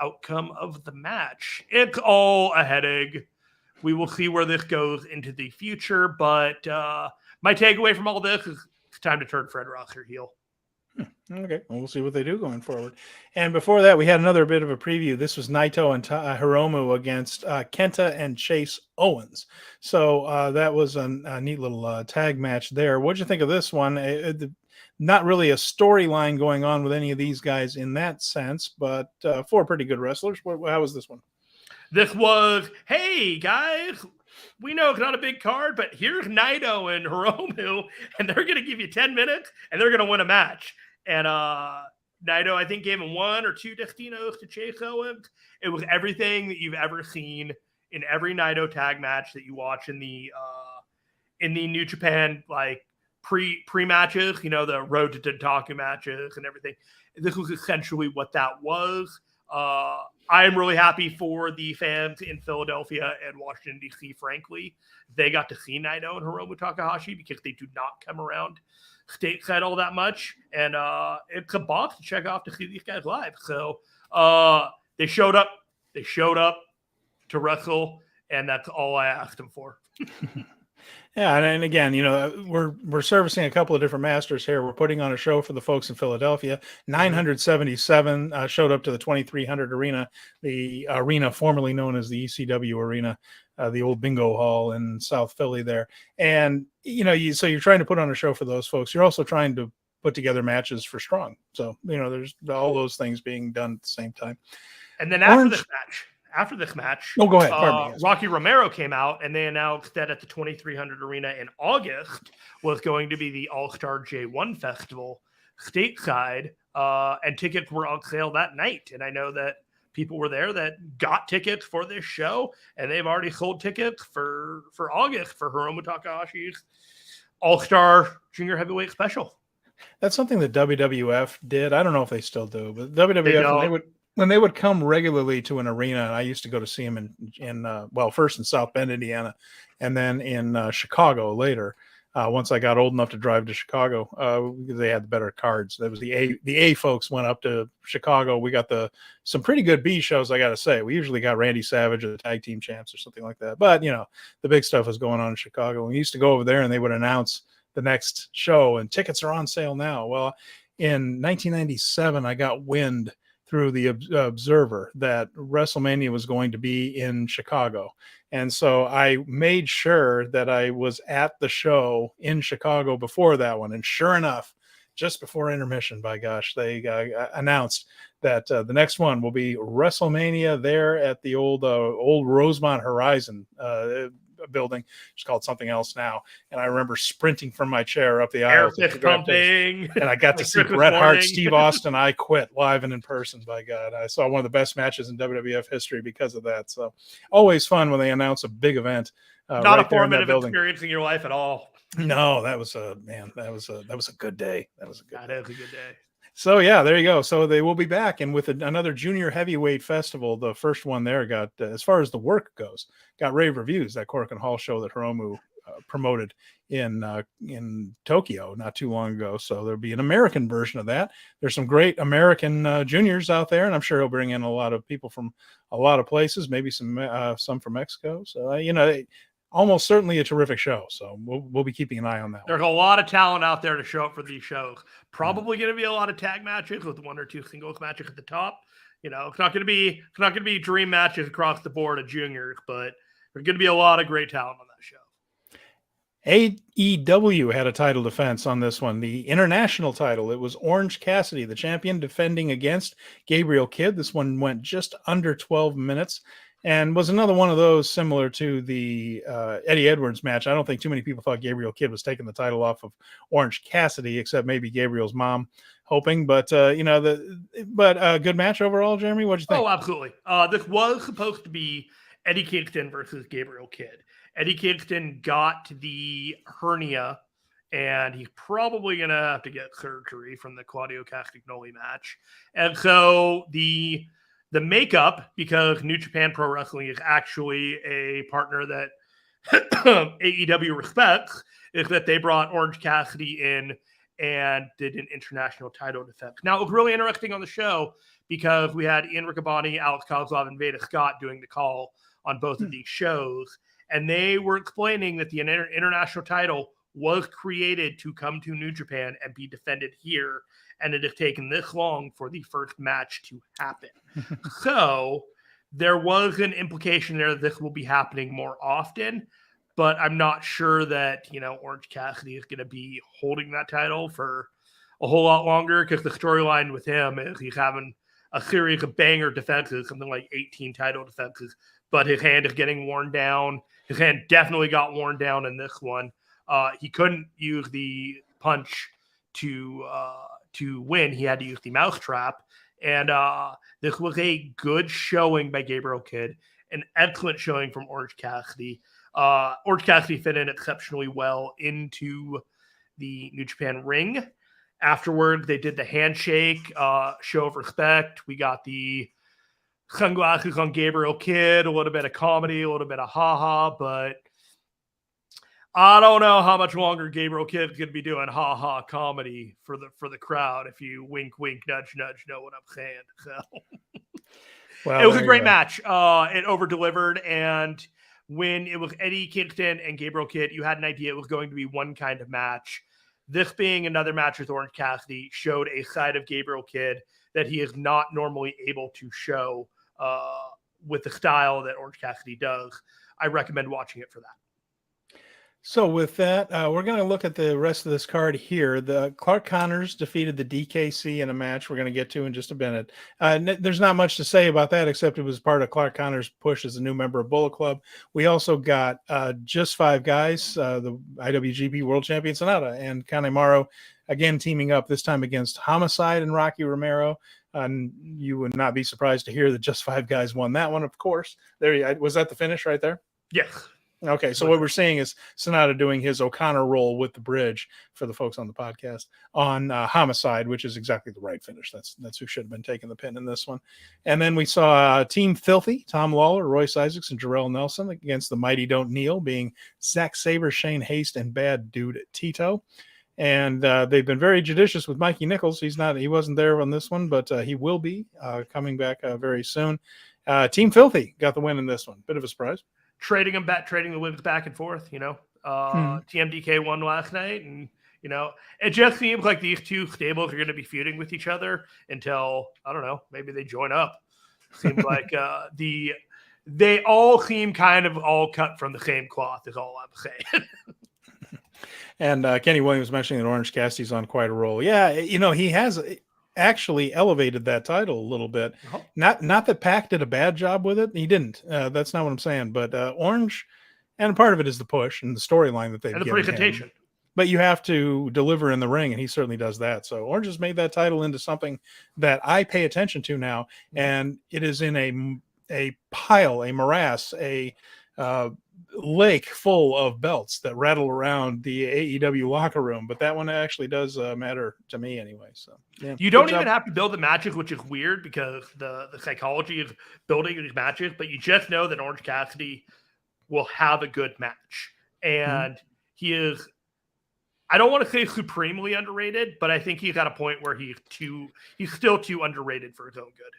outcome of the match. It's all a headache. We will see where this goes into the future, but my takeaway from all this is it's time to turn Fred Rosser heel. Okay, well, we'll see what they do going forward. And before that, we had another bit of a preview. This was Naito and Hiromu against Kenta and Chase Owens. So that was a neat little tag match there. What'd you think of this one? Not really a storyline going on with any of these guys in that sense, but four pretty good wrestlers. How was this one? This was, hey, guys, we know it's not a big card, but here's Naito and Hiromu, and they're going to give you 10 minutes, and they're going to win a match. And Naito, I think, gave him 1 or 2 destinos to Chase Owens. It was everything that you've ever seen in every Naito tag match that you watch in the New Japan, like pre-matches, the Road to Dontaku matches and everything. This was essentially what that was. I am really happy for the fans in Philadelphia and Washington, D.C., frankly. They got to see Naito and Hiromu Takahashi because they do not come around stateside all that much. And it's a box to check off to see these guys live. So they showed up. They showed up to wrestle, and that's all I asked them for. Yeah, and again, we're servicing a couple of different masters here. We're putting on a show for the folks in Philadelphia. 977 showed up to the 2300 arena, the arena formerly known as the ECW arena, the old bingo hall in South Philly there. And so you're trying to put on a show for those folks. You're also trying to put together matches for Strong. So there's all those things being done at the same time. And then after this match, oh, go ahead. Pardon me. Yes. Rocky Romero came out and they announced that at the 2300 arena in August was going to be the All-Star J1 Festival stateside, and tickets were on sale that night. And I know that people were there that got tickets for this show, and they've already sold tickets for August for Hiromu Takahashi's All-Star Junior Heavyweight Special. That's something that WWF did. I don't know if they still do, but WWF, when they would come regularly to an arena, and I used to go to see them first in South Bend, Indiana, and then in Chicago later. Once I got old enough to drive to Chicago, they had the better cards. That was the A folks went up to Chicago. We got some pretty good B shows, I got to say. We usually got Randy Savage or the tag team champs or something like that. But, the big stuff was going on in Chicago. We used to go over there and they would announce the next show and tickets are on sale now. Well, in 1997, I got wind through the Observer that WrestleMania was going to be in Chicago. And so I made sure that I was at the show in Chicago before that one. And sure enough, just before intermission, by gosh, they announced that the next one will be WrestleMania there at the old Rosemont Horizon building. It's called something else now. And I remember sprinting from my chair up the aisle. Pumping. And I got to see Bret Hart, Steve Austin, I Quit live and in person, by God. I saw one of the best matches in WWF history because of that. So always fun when they announce a big event. Not a formative experience in your life at all. No, that was a good day. That is a good day. So yeah, there you go. So they will be back, and with another junior heavyweight festival. The first one there got, as far as the work goes, got rave reviews. That Cork and Hall show that Hiromu promoted in Tokyo not too long ago. So there'll be an American version of that. There's some great American juniors out there, and I'm sure he'll bring in a lot of people from a lot of places, maybe some from Mexico. So almost certainly a terrific show. So we'll be keeping an eye on that. There's a lot of talent out there to show up for these shows. Probably going to be a lot of tag matches with one or two singles matches at the top. It's not going to be dream matches across the board of juniors, but there's going to be a lot of great talent on that show. AEW had a title defense on this one, the international title. It was Orange Cassidy, the champion, defending against Gabriel Kidd. This one went just under 12 minutes. And was another one of those similar to the Eddie Edwards match. I don't think too many people thought Gabriel Kidd was taking the title off of Orange Cassidy, except maybe Gabriel's mom hoping. But a good match overall, Jeremy. What'd you think? Oh, absolutely. This was supposed to be Eddie Kingston versus Gabriel Kidd. Eddie Kingston got the hernia, and he's probably going to have to get surgery from the Claudio Castagnoli match. And so the makeup, because New Japan Pro Wrestling is actually a partner that AEW respects, is that they brought Orange Cassidy in and did an international title defense. Now, it was really interesting on the show because we had Ian Riccaboni, Alex Kozlov, and Veda Scott doing the call on both of these shows. And they were explaining that the international title was created to come to New Japan and be defended here. And it has taken this long for the first match to happen. So there was an implication there that this will be happening more often, but I'm not sure that, Orange Cassidy is going to be holding that title for a whole lot longer, because the storyline with him is he's having a series of banger defenses, something like 18 title defenses, but his hand is getting worn down. His hand definitely got worn down in this one. He couldn't use the punch to win. He had to use the mousetrap. And this was a good showing by Gabriel Kidd, an excellent showing from Orange Cassidy. Orange Cassidy fit in exceptionally well into the New Japan ring. Afterward, they did the handshake, show of respect. We got the sunglasses on Gabriel Kidd, a little bit of comedy, a little bit of haha, but I don't know how much longer Gabriel Kidd's going to be doing haha comedy for the crowd. If you wink, wink, nudge, nudge, know what I'm saying. So Well, it was a great match. It over delivered, and when it was Eddie Kingston and Gabriel Kidd, you had an idea it was going to be one kind of match. This being another match with Orange Cassidy showed a side of Gabriel Kidd that he is not normally able to show with the style that Orange Cassidy does. I recommend watching it for that. So with that, we're going to look at the rest of this card here. The Clark Connors defeated the DKC in a match we're going to get to in just a minute. There's not much to say about that, except it was part of Clark Connors' push as a new member of Bullet Club. We also got just 5 guys, the IWGP World Champion Sonata and Kanemaru, again teaming up, this time against Homicide and Rocky Romero. And you would not be surprised to hear that just 5 guys won that one, of course. Was that the finish right there? Yes. Okay, so what we're seeing is Sonata doing his O'Connor roll with the bridge for the folks on the podcast on Homicide, which is exactly the right finish. That's who should have been taking the pin in this one. And then we saw Team Filthy, Tom Lawler, Royce Isaacs, and Jarrell Nelson against the Mighty Don't Kneel, being Zack Sabre, Shane Haste, and Bad Dude Tito. And they've been very judicious with Mikey Nichols. He wasn't there on this one, but he will be coming back very soon. Team Filthy got the win in this one. Bit of a surprise. Trading the wins back and forth, TMDK won last night, and it just seems like these two stables are going to be feuding with each other until, I don't know, maybe they join up. Seems like they all seem kind of all cut from the same cloth is all I'm saying. And Kenny Williams mentioning that Orange Cassidy's on quite a roll. Yeah, he has actually elevated that title a little bit. Uh-huh. Not that Pac did a bad job with it. He didn't. That's not what I'm saying. But Orange, and part of it is the push and the storyline that they've given and the presentation. Him. But you have to deliver in the ring, and he certainly does that. So Orange has made that title into something that I pay attention to now, and it is in a pile, a morass, a lake full of belts that rattle around the AEW locker room, but that one actually does matter to me anyway. So yeah, you don't even have to build the matches, which is weird because the psychology of building these matches, but you just know that Orange Cassidy will have a good match, and he is, I don't want to say supremely underrated, but I think he's at a point where he's still too underrated for his own good.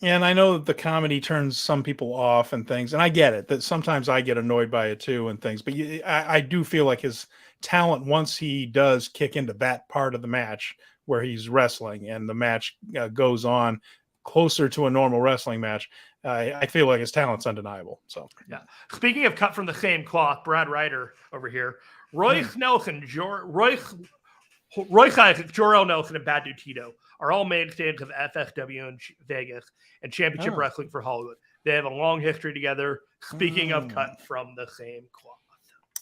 And I know that the comedy turns some people off and things, and I get it, that sometimes I get annoyed by it too and things, but I do feel like his talent, once he does kick into that part of the match where he's wrestling and the match goes on closer to a normal wrestling match, I feel like his talent's undeniable. So yeah. Speaking of cut from the same cloth, Brad Ryder over here, Royce Nelson, Royce Isaac, Jor-El Nelson, and Bad Dude Tito are all mainstays of FSW in Vegas and Championship Wrestling for Hollywood. They have a long history together. Speaking of cut from the same cloth.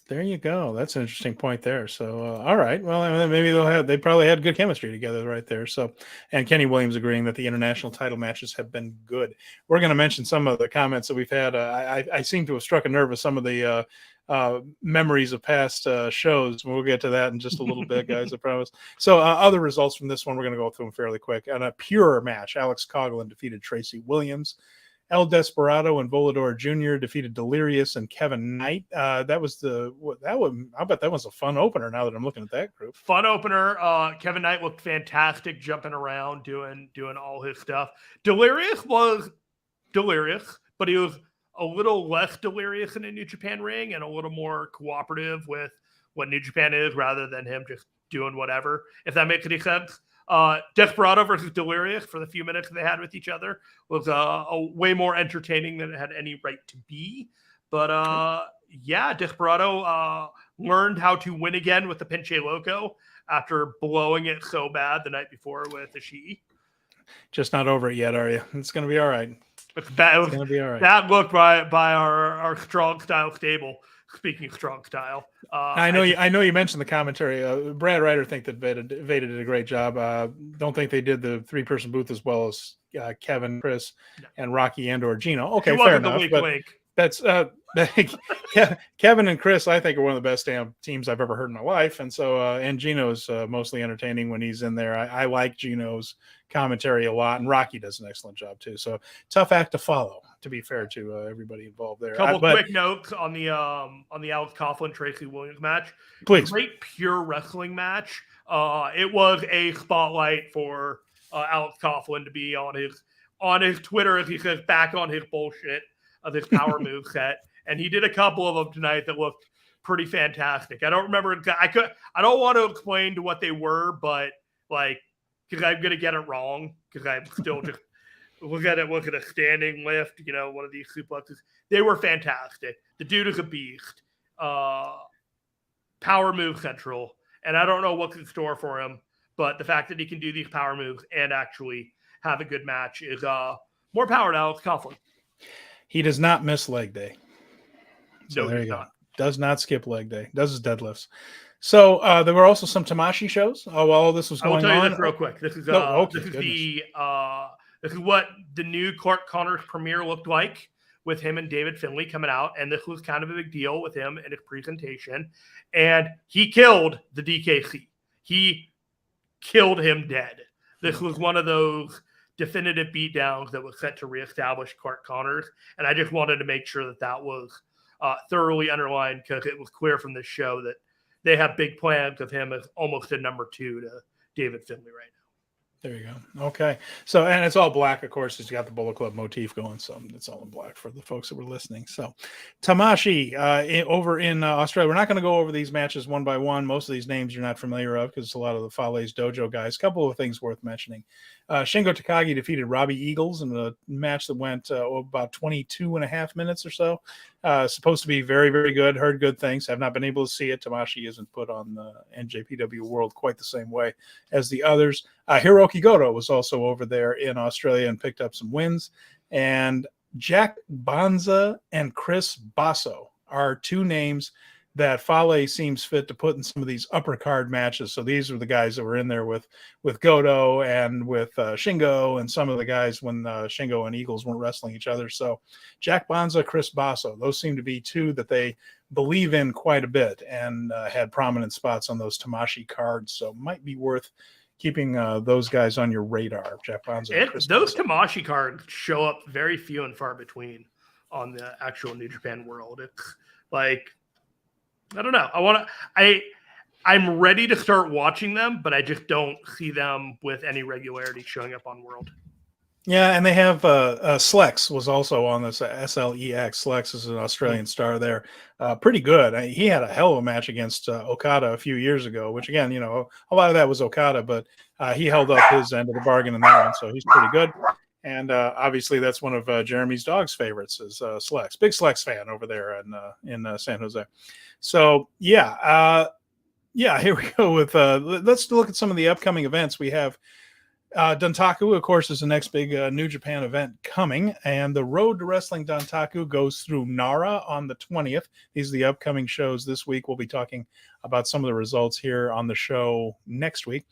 There you go. That's an interesting point there. So, all right. Well, maybe they probably had good chemistry together right there. So, and Kenny Williams agreeing that the international title matches have been good. We're going to mention some of the comments that we've had. I seem to have struck a nerve with some of the memories of past shows. We'll get to that in just a little bit, guys, I promise. So other results from this one, we're going to go through them fairly quick. On a pure match, Alex Coughlin defeated Tracy Williams. El Desperado and Volador Jr. defeated Delirious and Kevin Knight. I bet that was a fun opener now that I'm looking at that group. Fun opener. Kevin Knight looked fantastic, jumping around, doing all his stuff. Delirious was delirious, but he was a little less delirious in a New Japan ring and a little more cooperative with what New Japan is rather than him just doing whatever, if that makes any sense. Desperado versus Delirious for the few minutes they had with each other was a way more entertaining than it had any right to be. But Desperado learned how to win again with the Pinche Loco after blowing it so bad the night before with Ishii. Just not over it yet, are you? It's going to be all right. It's going to be all right. That look by our strong style stable. Speaking of strong style, I know you mentioned the commentary. Brad Ryder think that Veda did a great job. Don't think they did the 3-person booth as well as Kevin, Chris, and Rocky and or Gino. Okay, fair enough. That's Kevin and Chris, I think, are one of the best damn teams I've ever heard in my life. And so, and Gino's mostly entertaining when he's in there. I like Gino's commentary a lot, and Rocky does an excellent job too. So tough act to follow, to be fair to everybody involved there. Couple quick notes on the Alex Coughlin Tracy Williams match. Please. Great pure wrestling match. It was a spotlight for Alex Coughlin to be on his Twitter, as he says, back on his bullshit of his power move set. And he did a couple of them tonight that looked pretty fantastic. I don't remember. I don't want to explain to what they were, but like, because I'm gonna get it wrong. Because I'm still just look at a standing lift. One of these suplexes. They were fantastic. The dude is a beast. Power move central, and I don't know what's in store for him. But the fact that he can do these power moves and actually have a good match is more power to Alex Coughlin. He does not miss leg day. So no, there you go. Does not skip leg day. Does his deadlifts. So there were also some Tamashii shows while all this was going on. I will tell you this real quick. This is this is what the new Clark Connors premiere looked like with him and David Finlay coming out, and this was kind of a big deal with him and his presentation. And he killed the DKC. He killed him dead. This was one of those definitive beatdowns that was set to reestablish Clark Connors, and I just wanted to make sure that was thoroughly underlined, because it was clear from this show that they have big plans of him as almost a number 2 to David Finlay right now. There you go. Okay. So, and it's all black, of course. It's got the Bullet Club motif going, so it's all in black for the folks that were listening. So, Tamashii over in Australia. We're not going to go over these matches one by one. Most of these names you're not familiar of, because it's a lot of the Fale's Dojo guys. A couple of things worth mentioning. Shingo Takagi defeated Robbie Eagles in a match that went about 22 and a half minutes or so. Supposed to be very, very good. Heard good things. Have not been able to see it. Tamashii isn't put on the NJPW world quite the same way as the others. Hirooki Goto was also over there in Australia and picked up some wins. And Jack Banza and Chris Basso are two names that Fale seems fit to put in some of these upper card matches. So these are the guys that were in there with Goto and with Shingo, and some of the guys when Shingo and Eagles weren't wrestling each other. So Jack Banza, Chris Basso, those seem to be two that they believe in quite a bit, and had prominent spots on those Tamashii cards. So might be worth keeping those guys on your radar. Jack Banza and Chris those Basso. Tamashii cards show up very few and far between on the actual New Japan world. It's like, I don't know. I'm ready to start watching them, but I just don't see them with any regularity showing up on World. Yeah, and they have Slex was also on this, SLEX. Slex is an Australian star there. Pretty good. He had a hell of a match against Okada a few years ago, which, again, a lot of that was Okada, but he held up his end of the bargain in that one, so he's pretty good. And obviously that's one of Jeremy's dog's favorites is Slex. Big Slex fan over there in San Jose. So, here we go with let's look at some of the upcoming events. We have Dontaku, of course, is the next big New Japan event coming, and the Road to Wrestling Dontaku goes through Nara on the 20th. These are the upcoming shows this week. We'll be talking about some of the results here on the show next week.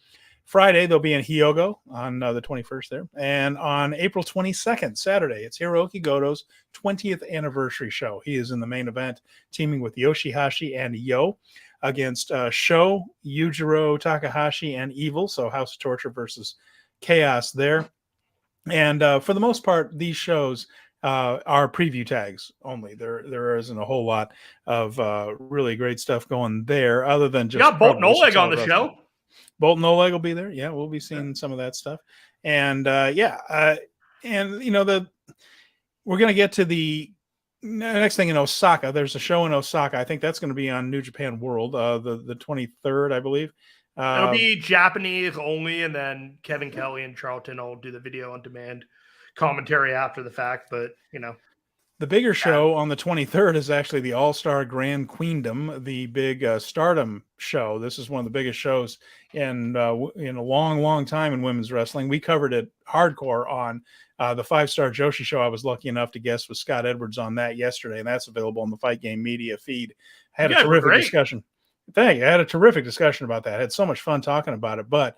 Friday, they'll be in Hyogo on the 21st there. And on April 22nd, Saturday, it's Hirooki Goto's 20th anniversary show. He is in the main event, teaming with Yoshihashi and Yo against Sho, Yujiro Takahashi, and Evil. So House of Torture versus Chaos there. And for the most part, these shows are preview tags only. There isn't a whole lot of really great stuff going there, other than just... You got Bolton Oleg on the show. Bolton Oleg will be there. Yeah, we'll be seeing some of that stuff. And we're going to get to the next thing in Osaka. There's a show in Osaka. I think that's going to be on New Japan World, the 23rd, I believe. It'll be Japanese only, and then Kevin Kelly and Charlton will do the video on demand commentary after the fact. But the bigger show on the 23rd is actually the All-Star Grand Queendom, the big Stardom show. This is one of the biggest shows in a long, long time in women's wrestling. We covered it hardcore on the 5-Star Joshi show. I was lucky enough to guest with Scott Edwards on that yesterday, and that's available on the Fight Game Media feed. I had a terrific discussion. I had a terrific discussion about that. I had so much fun talking about it, but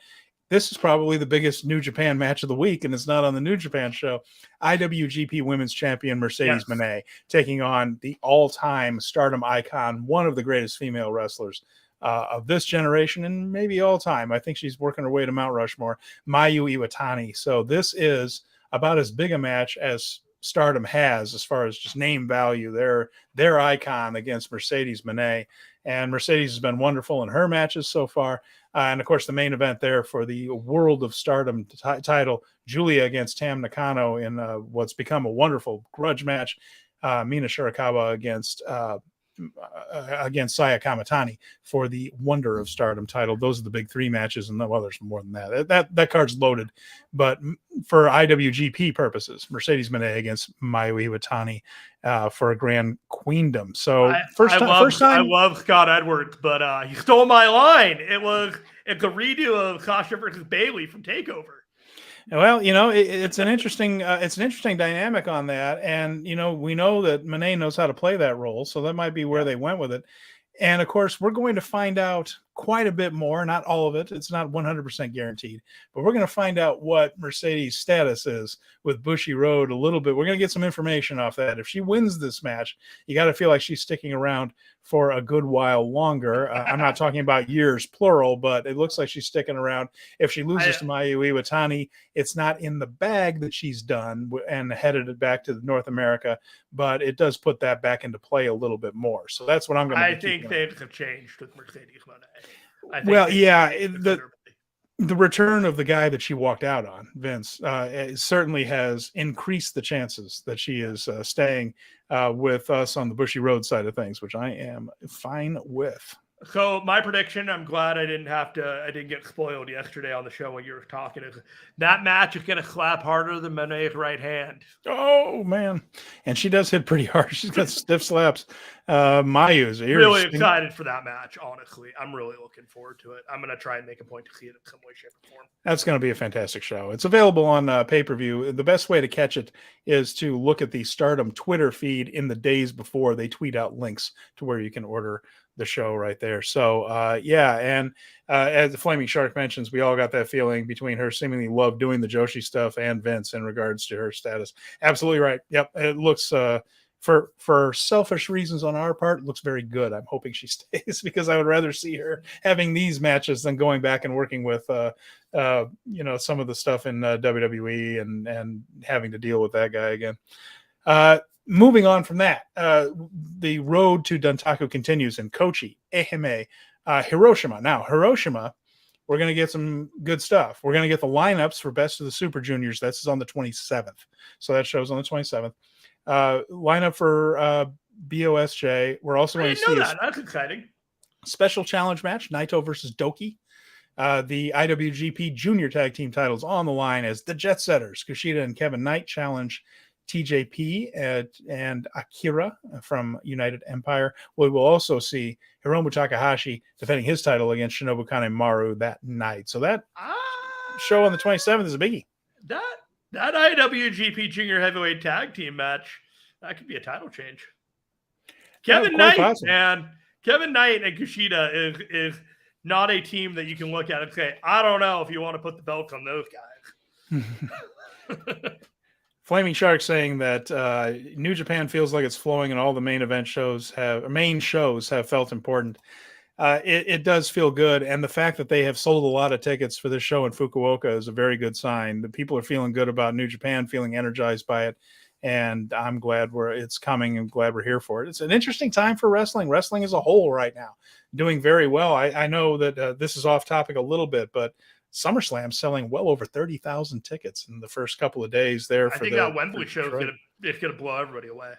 this is probably the biggest New Japan match of the week, and it's not on the New Japan show. IWGP Women's Champion Mercedes Mone taking on the all-time Stardom icon, one of the greatest female wrestlers of this generation and maybe all time. I think she's working her way to Mount Rushmore, Mayu Iwantani. So this is about as big a match as Stardom has as far as just name value. Their icon against Mercedes Mone, and Mercedes has been wonderful in her matches so far. And of course, the main event there for the World of Stardom title, Julia against Tam Nakano in what's become a wonderful grudge match. Mina Shirakawa against Saya Kamitani for the Wonder of Stardom title. Those are the big three matches, and well, there's more than that. That card's loaded, but for IWGP purposes, Mercedes Mone against Mayu Iwantani for a Grand Queendom. So first time. I love Scott Edwards, but he stole my line. It's a redo of Sasha versus Bayley from Takeover. Well, it's an interesting dynamic on that, and we know that Mone knows how to play that role, so that might be where they went with it. And of course, we're going to find out quite a bit more. Not all of it; it's not 100% guaranteed, but we're going to find out what Mercedes' status is with Bushy Road a little bit. We're going to get some information off that. If she wins this match, you got to feel like she's sticking around for a good while longer. I'm not talking about years, plural, but it looks like she's sticking around. If she loses to Mayu Iwantani, it's not in the bag that she's done and headed it back to North America, but it does put that back into play a little bit more. So that's what I'm going to I think things have changed with Mercedes Mone. Well, yeah, the return of the guy that she walked out on, Vince, it certainly has increased the chances that she is staying with us on the Bushy Road side of things, which I am fine with. So my prediction, I'm glad I didn't get spoiled yesterday on the show when you were talking, is that match is going to slap harder than Mone's right hand. Oh, man. And she does hit pretty hard. She's got stiff slaps. Mayu's really excited for that match, honestly. I'm really looking forward to it. I'm going to try and make a point to see it in some way, shape, or form. That's going to be a fantastic show. It's available on pay-per-view. The best way to catch it is to look at the Stardom Twitter feed in the days before. They tweet out links to where you can order the show right there. So and as the Flaming Shark mentions, we all got that feeling between her seemingly love doing the Joshi stuff and Vince in regards to her status. Absolutely right. Yep. It looks for selfish reasons on our part, it looks very good. I'm hoping she stays because I would rather see her having these matches than going back and working with some of the stuff in WWE and having to deal with that guy again. Moving on from that, the road to Dontaku continues in Kochi, Ehime, Hiroshima. Now, Hiroshima, we're going to get some good stuff. We're going to get the lineups for Best of the Super Juniors. This is on the 27th. So that show's on the 27th. Lineup for BOSJ. We're also going to see that's exciting. Special challenge match, Naito versus Doki. The IWGP Junior Tag Team titles on the line as the Jet Setters, Kushida and Kevin Knight, challenge TJP and Akira from United Empire. We will also see Hiromu Takahashi defending his title against Shinobu Kanemaru that night. So that show on the 27th is a biggie. That IWGP Junior Heavyweight Tag Team match, that could be a title change. Kevin Knight and Kushida is not a team that you can look at and say, I don't know if you want to put the belts on those guys. Flaming Shark saying that New Japan feels like it's flowing and all the main shows have felt important. It does feel good. And the fact that they have sold a lot of tickets for this show in Fukuoka is a very good sign. The people are feeling good about New Japan, feeling energized by it. And I'm glad it's coming and glad we're here for it. It's an interesting time for wrestling. Wrestling as a whole right now, doing very well. I know that this is off topic a little bit, but SummerSlam selling well over 30,000 tickets in the first couple of days there. I think that Wembley show is going to blow everybody away.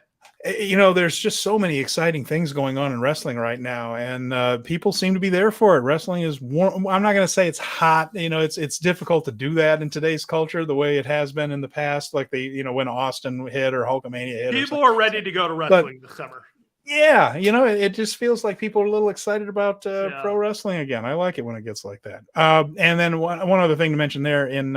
There's just so many exciting things going on in wrestling right now, and people seem to be there for it. Wrestling is warm. I'm not going to say it's hot. It's difficult to do that in today's culture the way it has been in the past, like when Austin hit or Hulkamania hit. People are ready to go to wrestling this summer. Yeah, it just feels like people are a little excited about pro wrestling again. I like it when it gets like that. And then one other thing to mention there in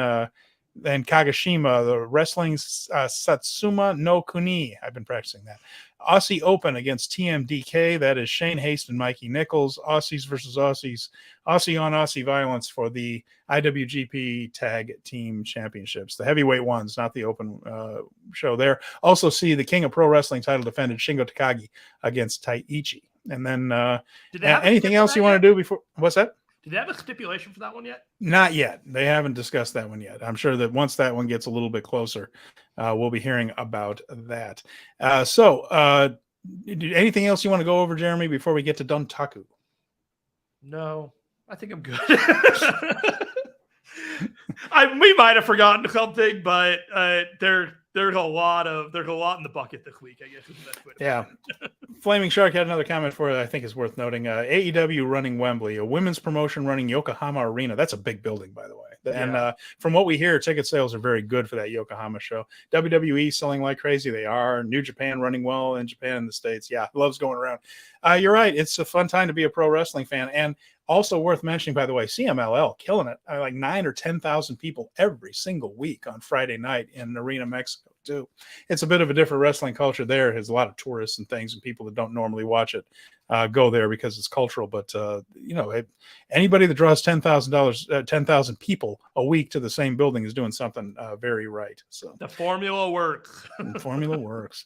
Then Kagashima, the wrestling Satsuma no Kuni. I've been practicing that. Aussie Open against TMDK. That is Shane Haste and Mikey Nichols. Aussies versus Aussies. Aussie on Aussie violence for the IWGP Tag Team Championships. The heavyweight ones, not the open show there. Also see the King of Pro Wrestling title defended Shingo Takagi against Taichi. And then anything else you want to do before? What's that? Did they have a stipulation for that one yet? Not yet. They haven't discussed that one yet. I'm sure that once that one gets a little bit closer, we'll be hearing about that. Anything else you want to go over, Jeremy, before we get to Dontaku? No, I think I'm good. We might have forgotten something, but there's a lot in the bucket this week, I guess is the best way to put it. Flaming Shark had another comment for it I think is worth noting. AEW running Wembley, a women's promotion running Yokohama Arena. That's a big building, by the way. And from what we hear, ticket sales are very good for that Yokohama show. WWE selling like crazy. They are. New Japan running well in Japan and the States. Yeah, loves going around. You're right. It's a fun time to be a pro wrestling fan. And also worth mentioning, by the way, CMLL killing it. Like 9,000 or 10,000 people every single week on Friday night in Arena, Mexico, too. It's a bit of a different wrestling culture there. There's a lot of tourists and things and people that don't normally watch it go there because it's cultural. But, anybody that draws $10,000 people a week to the same building is doing something very right. So the formula works. The formula works.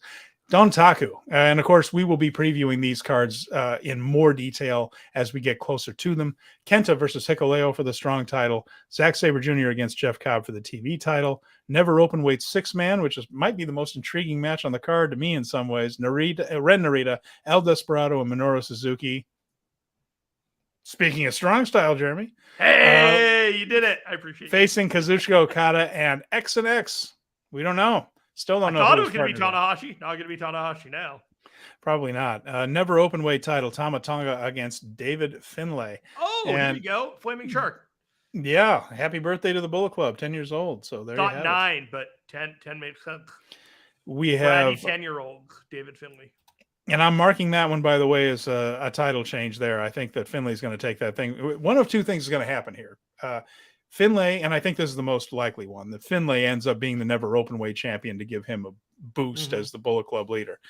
Dontaku. And of course, we will be previewing these cards in more detail as we get closer to them. Kenta versus Hikuleo for the strong title. Zack Sabre Jr. against Jeff Cobb for the TV title. Never open weight 6-man, which might be the most intriguing match on the card to me in some ways. Ren Narita, El Desperado, and Minoru Suzuki. Speaking of strong style, Jeremy. Hey, you did it. I appreciate it. Facing Kazuchika Okada and X and X. We don't know. Still don't know. I thought it was going to be Tanahashi. Not going to be Tanahashi now. Probably not. Never open weight title. Tama Tonga against David Finlay. Oh, here we go. Flaming Shark. Yeah. Happy birthday to the Bullet Club. 10 years old. So there you have 9, but 10 makes sense. We have 10-year-old David Finlay. And I'm marking that one, by the way, as a title change there. I think that Finlay's going to take that thing. One of two things is going to happen here. Finlay, and I think this is the most likely one, that Finlay ends up being the never open weight champion to give him a boost as the Bullet Club leader.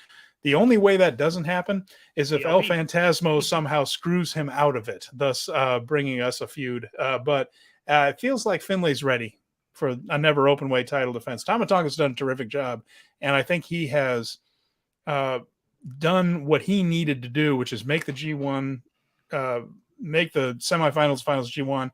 The only way that doesn't happen is if El Phantasmo somehow screws him out of it, thus bringing us a feud. But it feels like Finlay's ready for a never open weight title defense. Tama Tonga's done a terrific job, and I think he has done what he needed to do, which is make the G1, make the semifinals, finals G1,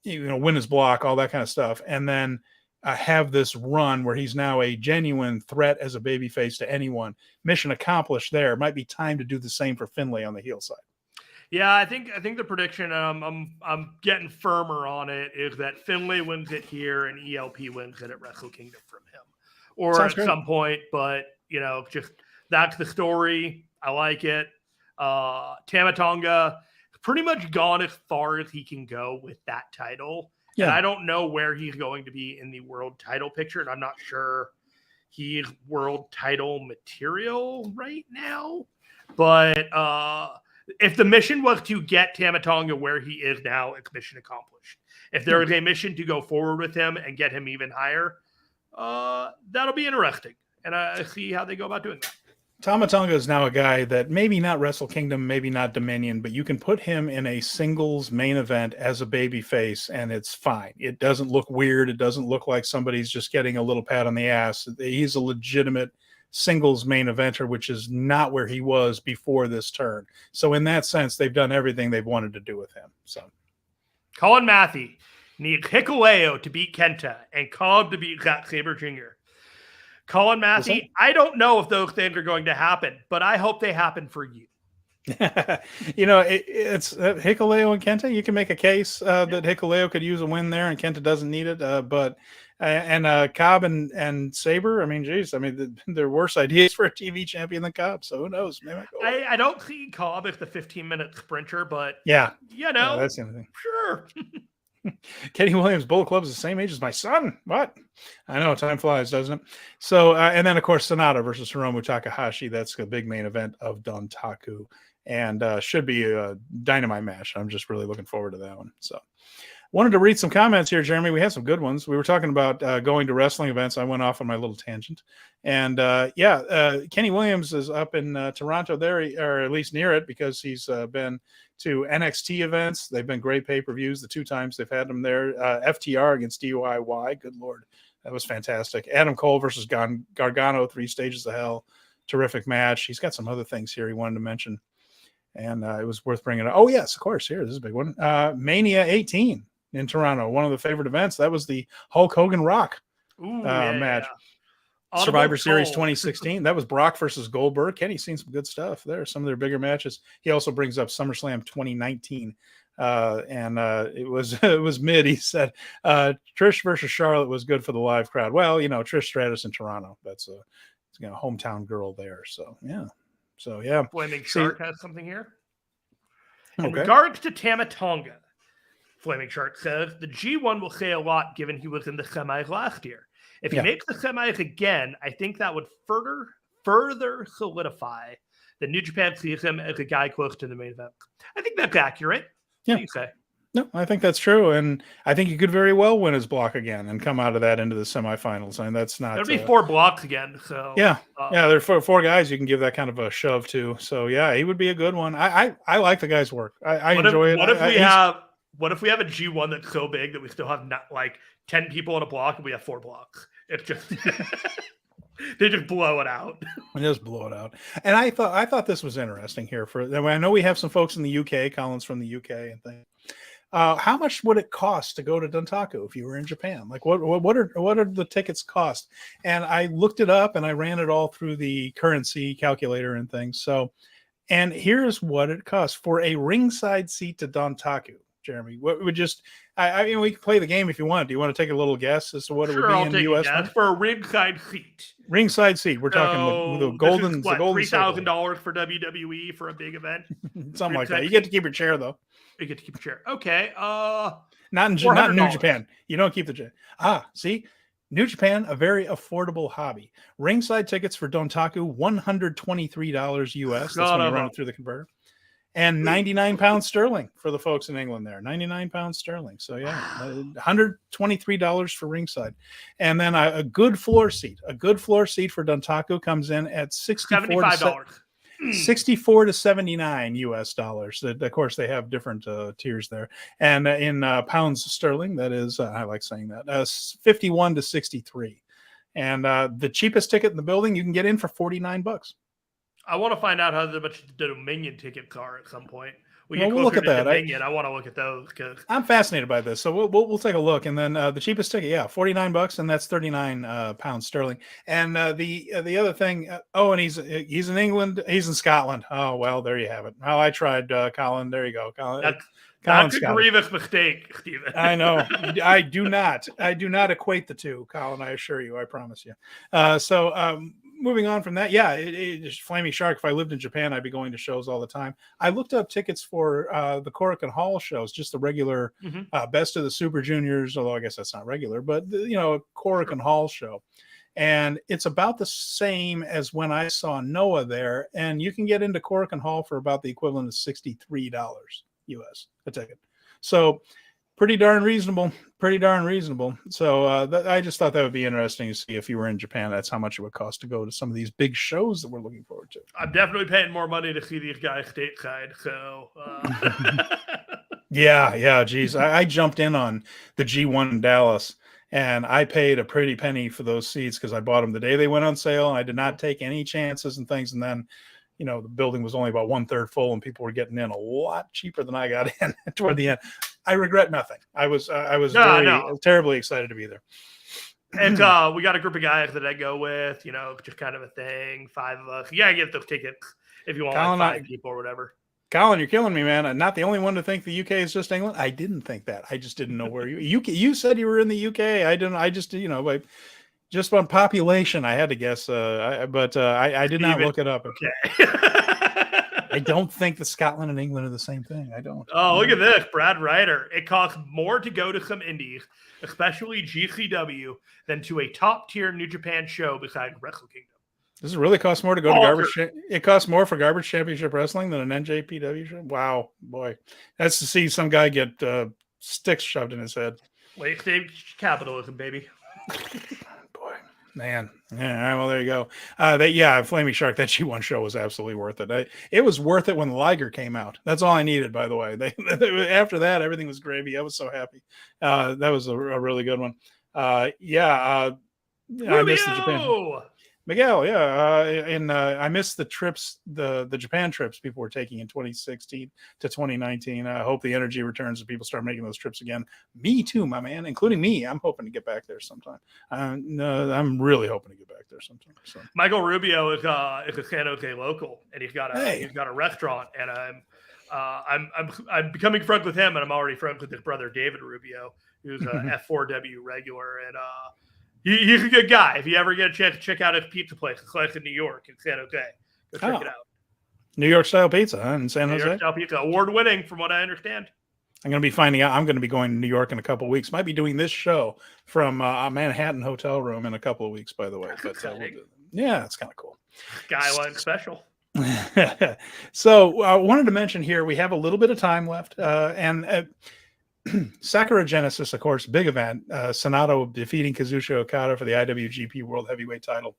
win his block, all that kind of stuff, and then have this run where he's now a genuine threat as a babyface to anyone. Mission accomplished there. It might be time to do the same for Finlay on the heel side. Yeah, I think the prediction, I'm getting firmer on it, is that Finlay wins it here and ELP wins it at Wrestle Kingdom from him, or at some point. But just that's the story. I like it. Tama Tonga pretty much gone as far as he can go with that title. Yeah. And I don't know where he's going to be in the world title picture, and I'm not sure he's world title material right now. But if the mission was to get Tama Tonga where he is now, it's mission accomplished. If there is a mission to go forward with him and get him even higher, that'll be interesting. And I see how they go about doing that. Tama Tonga is now a guy that maybe not Wrestle Kingdom, maybe not Dominion, but you can put him in a singles main event as a baby face and it's fine. It doesn't look weird. It doesn't look like somebody's just getting a little pat on the ass. He's a legitimate singles main eventer, which is not where he was before this turn. So in that sense, they've done everything they've wanted to do with him. So Colin Matthey needs Hikuleo to beat Kenta and Cobb to beat Zack Sabre Jr. Colin Matthey, I don't know if those things are going to happen, but I hope they happen for you. It's Hikuleo and Kenta. You can make a case that Hikuleo could use a win there and Kenta doesn't need it. But Cobb and Sabre, I mean, geez, there are worse ideas for a TV champion than Cobb. So who knows? Maybe I don't see Cobb as the 15-minute sprinter, but that's the only thing. Sure. Kenny Williams, Bullet Club is the same age as my son. What? I know, time flies, doesn't it? So, and then, of course, Sonata versus Hiromu Takahashi. That's a big main event of Dontaku. and should be a dynamite match. I'm just really looking forward to that one. So wanted to read some comments here, Jeremy. We had some good ones. We were talking about going to wrestling events. I went off on my little tangent. And Kenny Williams is up in Toronto there, or at least near it, because he's been to NXT events. They've been great pay-per-views the 2 times they've had them there. FTR against DIY. Good Lord. That was fantastic. Adam Cole versus Gargano, 3 Stages of Hell. Terrific match. He's got some other things here he wanted to mention. And it was worth bringing up. Oh, yes, of course. Here, this is a big one. Mania 18 in Toronto. One of the favorite events. That was the Hulk Hogan Rock match. Yeah. Survivor Series 2016. That was Brock versus Goldberg. Kenny's seen some good stuff there. Some of their bigger matches. He also brings up SummerSlam 2019. It was mid. He said Trish versus Charlotte was good for the live crowd. Well, Trish Stratus in Toronto. That's a hometown girl there. So yeah. Flaming Shark has something here. In Okay. regards to Tama Tonga, Flaming Shark says the G1 will say a lot given he was in the semis last year. If he makes the semis again, I think that would further solidify the New Japan sees him as a guy close to the main event. I think that's accurate. Yeah. What do you say? No, I think that's true. And I think he could very well win his block again and come out of that into the semifinals. I mean, that's not... There'll be 4 blocks again. So yeah, there are 4 guys you can give that kind of a shove to. So yeah, he would be a good one. I like the guy's work. I enjoy it. What if we have a G1 that's so big that we still have not like 10 people in a block and we have 4 blocks? It's just they just blow it out. Just blow it out. And I thought this was interesting here. I know we have some folks in the UK, Colin's from the UK and things. How much would it cost to go to Dontaku if you were in Japan? Like what are the tickets cost? And I looked it up and I ran it all through the currency calculator and things. So, and here's what it costs for a ringside seat to Dontaku. Jeremy, what would I mean, we can play the game if you want. Do you want to take a little guess as to what it would be in the US? That's for a ringside seat. Ringside seat. We're talking the golden $3,000 for WWE for a big event. Something like that. You get to keep your chair though. You get to keep your chair. Okay. Not in New Japan. You don't keep the chair. See, New Japan, a very affordable hobby. Ringside tickets for Dontaku, $123 US. That's when you run it through the converter. And 99 pounds sterling for the folks in England there. 99 pounds sterling. So yeah, $123 for ringside. And then a good floor seat. A good floor seat for Dontaku comes in at $65 to $79 US dollars. Of course, they have different tiers there. And in pounds sterling, that is, I like saying that, 51 to 63. And the cheapest ticket in the building, you can get in for $49. I want to find out how much the Dominion tickets are at some point. We'll look at that. I want to look at those because I'm fascinated by this. So we'll take a look. And then the cheapest ticket, $49, and that's 39 pounds sterling. And the other thing, and he's in England, he's in Scotland. Oh well, there you have it. Well, I tried, Colin. There you go, Colin. That's a grievous mistake, Steven. I know. I do not equate the two, Colin. I assure you. I promise you. Moving on from that, it's Flaming Shark. If I lived in Japan, I'd be going to shows all the time. I looked up tickets for the Korakuen Hall shows, just the regular Best of the Super Juniors, although I guess that's not regular, but Korakuen Hall show. And it's about the same as when I saw Noah there, and you can get into Korakuen Hall for about the equivalent of $63 US a ticket. So pretty darn reasonable. So I just thought that would be interesting to see if you were in Japan. That's how much it would cost to go to some of these big shows that we're looking forward to. I'm definitely paying more money to see these guys stateside. So geez. I jumped in on the G1 in Dallas, and I paid a pretty penny for those seats because I bought them the day they went on sale, and I did not take any chances and things. And then the building was only about 1/3 full, and people were getting in a lot cheaper than I got in toward the end. I regret nothing. I was terribly excited to be there. And we got a group of guys that I go with, just kind of a thing. 5 of us. Yeah, I get those tickets if you want Colin, 5 people or whatever. Colin, you're killing me, man. I'm not the only one to think the UK is just England. I didn't think that. I just didn't know where you said you were in the UK. I didn't. I just just on population, I had to guess. I did not look it up. Okay. I don't think that Scotland and England are the same thing. I don't. Oh, look at this. Brad Ryder. It costs more to go to some indies, especially GCW, than to a top-tier New Japan show besides Wrestle Kingdom. Does it really cost more to go to garbage? It costs more for Garbage Championship Wrestling than an NJPW show? Wow, boy. That's to see some guy get sticks shoved in his head. Late stage capitalism, baby. Boy, man. Yeah, well, there you go. Flaming Shark, that G1 show was absolutely worth it. It was worth it when Liger came out. That's all I needed, by the way. After that, everything was gravy. I was so happy. That was a really good one. I missed the Japan. Miguel, and I missed the trips, the Japan trips people were taking in 2016 to 2019. I hope the energy returns and people start making those trips again. Me too, my man, including me. I'm hoping to get back there sometime. I'm really hoping to get back there sometime. So. Michael Rubio is a San Jose local, and he's got a restaurant, and I'm becoming friends with him, and I'm already friends with his brother David Rubio, who's a F4W regular, and he's a good guy. If you ever get a chance to check out his pizza place, it's in New York, in San Jose. Go check it out. New York style pizza, huh? In San Jose? New York style pizza. Award winning, from what I understand. I'm going to be finding out. I'm going to be going to New York in a couple of weeks. Might be doing this show from a Manhattan hotel room in a couple of weeks, by the way. But, it's kind of cool. Skyline special. So I wanted to mention here, we have a little bit of time left. Sakura Genesis, of course, big event. Sonato defeating Kazuchika Okada for the IWGP World Heavyweight title.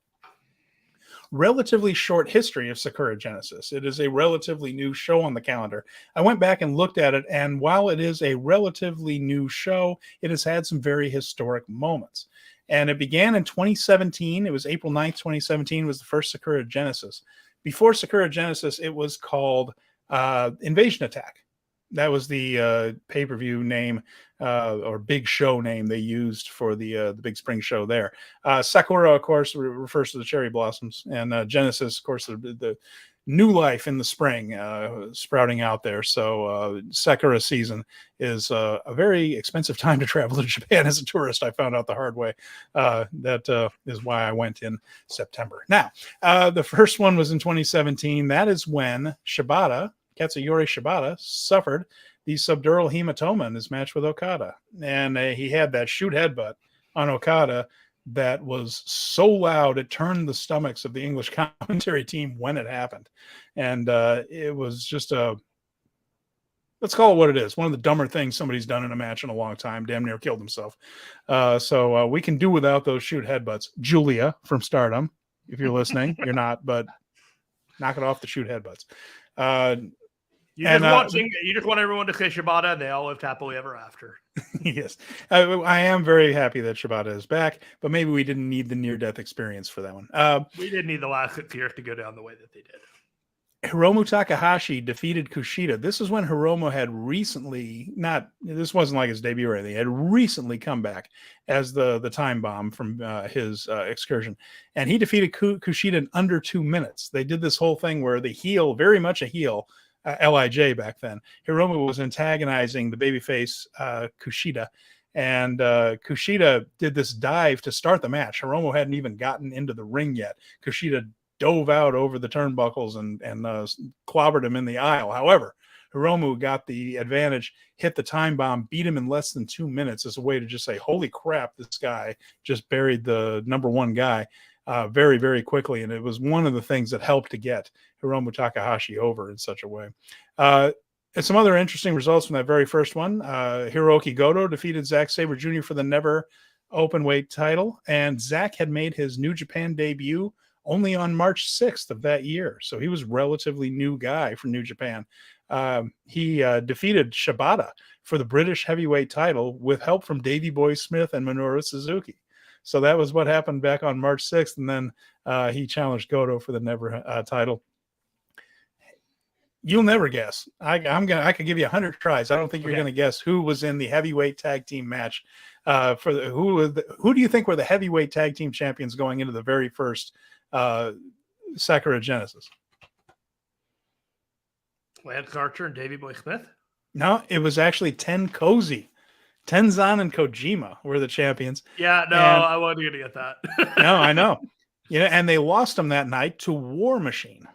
Relatively short history of Sakura Genesis. It is a relatively new show on the calendar. I went back and looked at it, and while it is a relatively new show, it has had some very historic moments. And it began in 2017. It was April 9th, 2017 was the first Sakura Genesis. Before Sakura Genesis, it was called Invasion Attack. That was the pay-per-view name or big show name they used for the big spring show there. Sakura, of course, refers to the cherry blossoms, and Genesis, of course, the new life in the spring sprouting out there. So Sakura season is a very expensive time to travel to Japan as a tourist. I found out the hard way. That is why I went in September. Now, the first one was in 2017. That is when Katsuyori Shibata suffered the subdural hematoma in his match with Okada. And he had that shoot headbutt on Okada that was so loud it turned the stomachs of the English commentary team when it happened. And it was just let's call it what it is. One of the dumber things somebody's done in a match in a long time. Damn near killed himself. So we can do without those shoot headbutts. Julia from Stardom, if you're listening, you're not, but knock it off the shoot headbutts. You just want everyone to say Shibata, and they all lived happily ever after. Yes. I am very happy that Shibata is back, but maybe we didn't need the near-death experience for that one. We didn't need the last 6 years to go down the way that they did. Hiromu Takahashi defeated Kushida. This is when Hiromu had recently, this wasn't like his debut or anything, had recently come back as the time bomb from his excursion. And he defeated Kushida in under 2 minutes. They did this whole thing where the heel, very much a heel, LIJ back then, Hiromu was antagonizing the babyface Kushida, and Kushida did this dive to start the match. Hiromu hadn't even gotten into the ring yet. Kushida dove out over the turnbuckles and clobbered him in the aisle. However, Hiromu got the advantage, hit the time bomb, beat him in less than 2 minutes as a way to just say, holy crap, this guy just buried the number one guy very, very quickly. And it was one of the things that helped to get Hiromu Takahashi over in such a way. And some other interesting results from that very first one. Hirooki Goto defeated Zack Sabre Jr. for the never openweight title. And Zack had made his New Japan debut only on March 6th of that year. So he was a relatively new guy for New Japan. He defeated Shibata for the British heavyweight title with help from Davey Boy Smith and Minoru Suzuki. So that was what happened back on March 6th. And then he challenged Goto for the never title. You'll never guess. I could give you 100 tries. I don't think you're going to guess who was in the heavyweight tag team match. Who do you think were the heavyweight tag team champions going into the very first Sakura Genesis? Lance Archer and Davey Boy Smith? No, it was actually Tenkozy. Tenzan and Kojima were the champions. Yeah, no, I wasn't going to get that. No, I know. And they lost them that night to War Machine.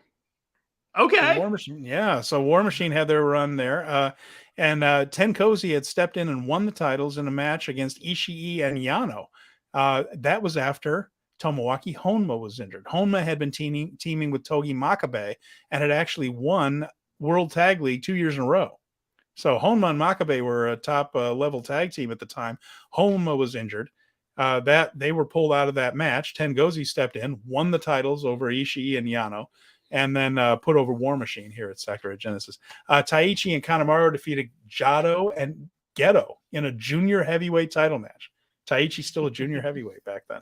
Okay. War Machine, yeah. So War Machine had their run there. And Tenkozy had stepped in and won the titles in a match against Ishii and Yano. That was after Tomoaki Honma was injured. Honma had been teaming with Togi Makabe and had actually won World Tag League 2 years in a row. So Honma and Makabe were a top level tag team at the time. Honma was injured. That they were pulled out of that match. Tengozi stepped in, won the titles over Ishii and Yano, and then put over War Machine here at Sakura Genesis. Taichi and Kanemaru defeated Jado and Geto in a junior heavyweight title match. Taichi still a junior heavyweight back then.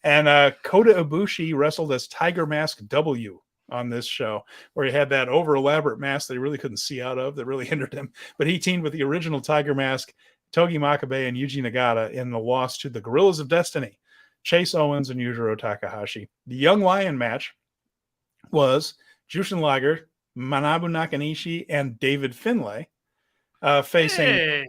And Kota Ibushi wrestled as Tiger Mask W on this show, where he had that over elaborate mask that he really couldn't see out of, that really hindered him. But he teamed with the original Tiger Mask, Togi Makabe, and Yuji Nagata in the loss to the Gorillas of Destiny, Chase Owens and Yujiro Takahashi. The Young Lion match was Jushin Liger, Manabu Nakanishi, and David Finlay facing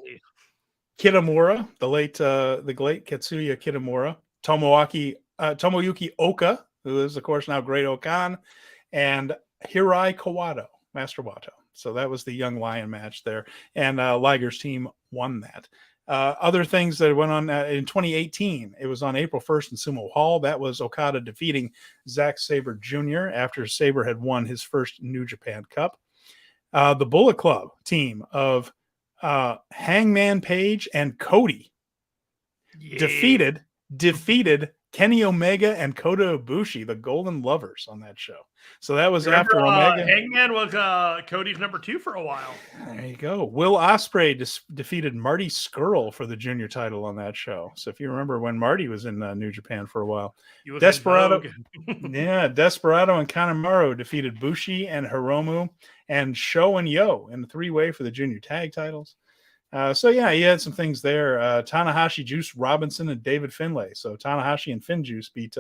Kitamura, the late Katsuya Kitamura, Tomoyuki Oka, who is, of course, now Great Okan, and Hirai Kawato, Master Wato. So that was the Young Lion match there. And Liger's team won that. Other things that went on in 2018, it was on April 1st in Sumo Hall. That was Okada defeating Zack Sabre Jr. after Sabre had won his first New Japan Cup. The Bullet Club team of Hangman Page and Cody defeated Kenny Omega and Kota Ibushi, the Golden Lovers, on that show. So that was after Omega. Hangman was Cody's number 2 for a while. There you go. Will Ospreay defeated Marty Scurll for the junior title on that show. So if you remember when Marty was in New Japan for a while. Desperado and Kanemaru defeated Bushi and Hiromu and Sho and Yo in the 3-way for the junior tag titles. So yeah, he had some things there. Tanahashi, Juice Robinson, and David Finlay. So Tanahashi and Finjuice beat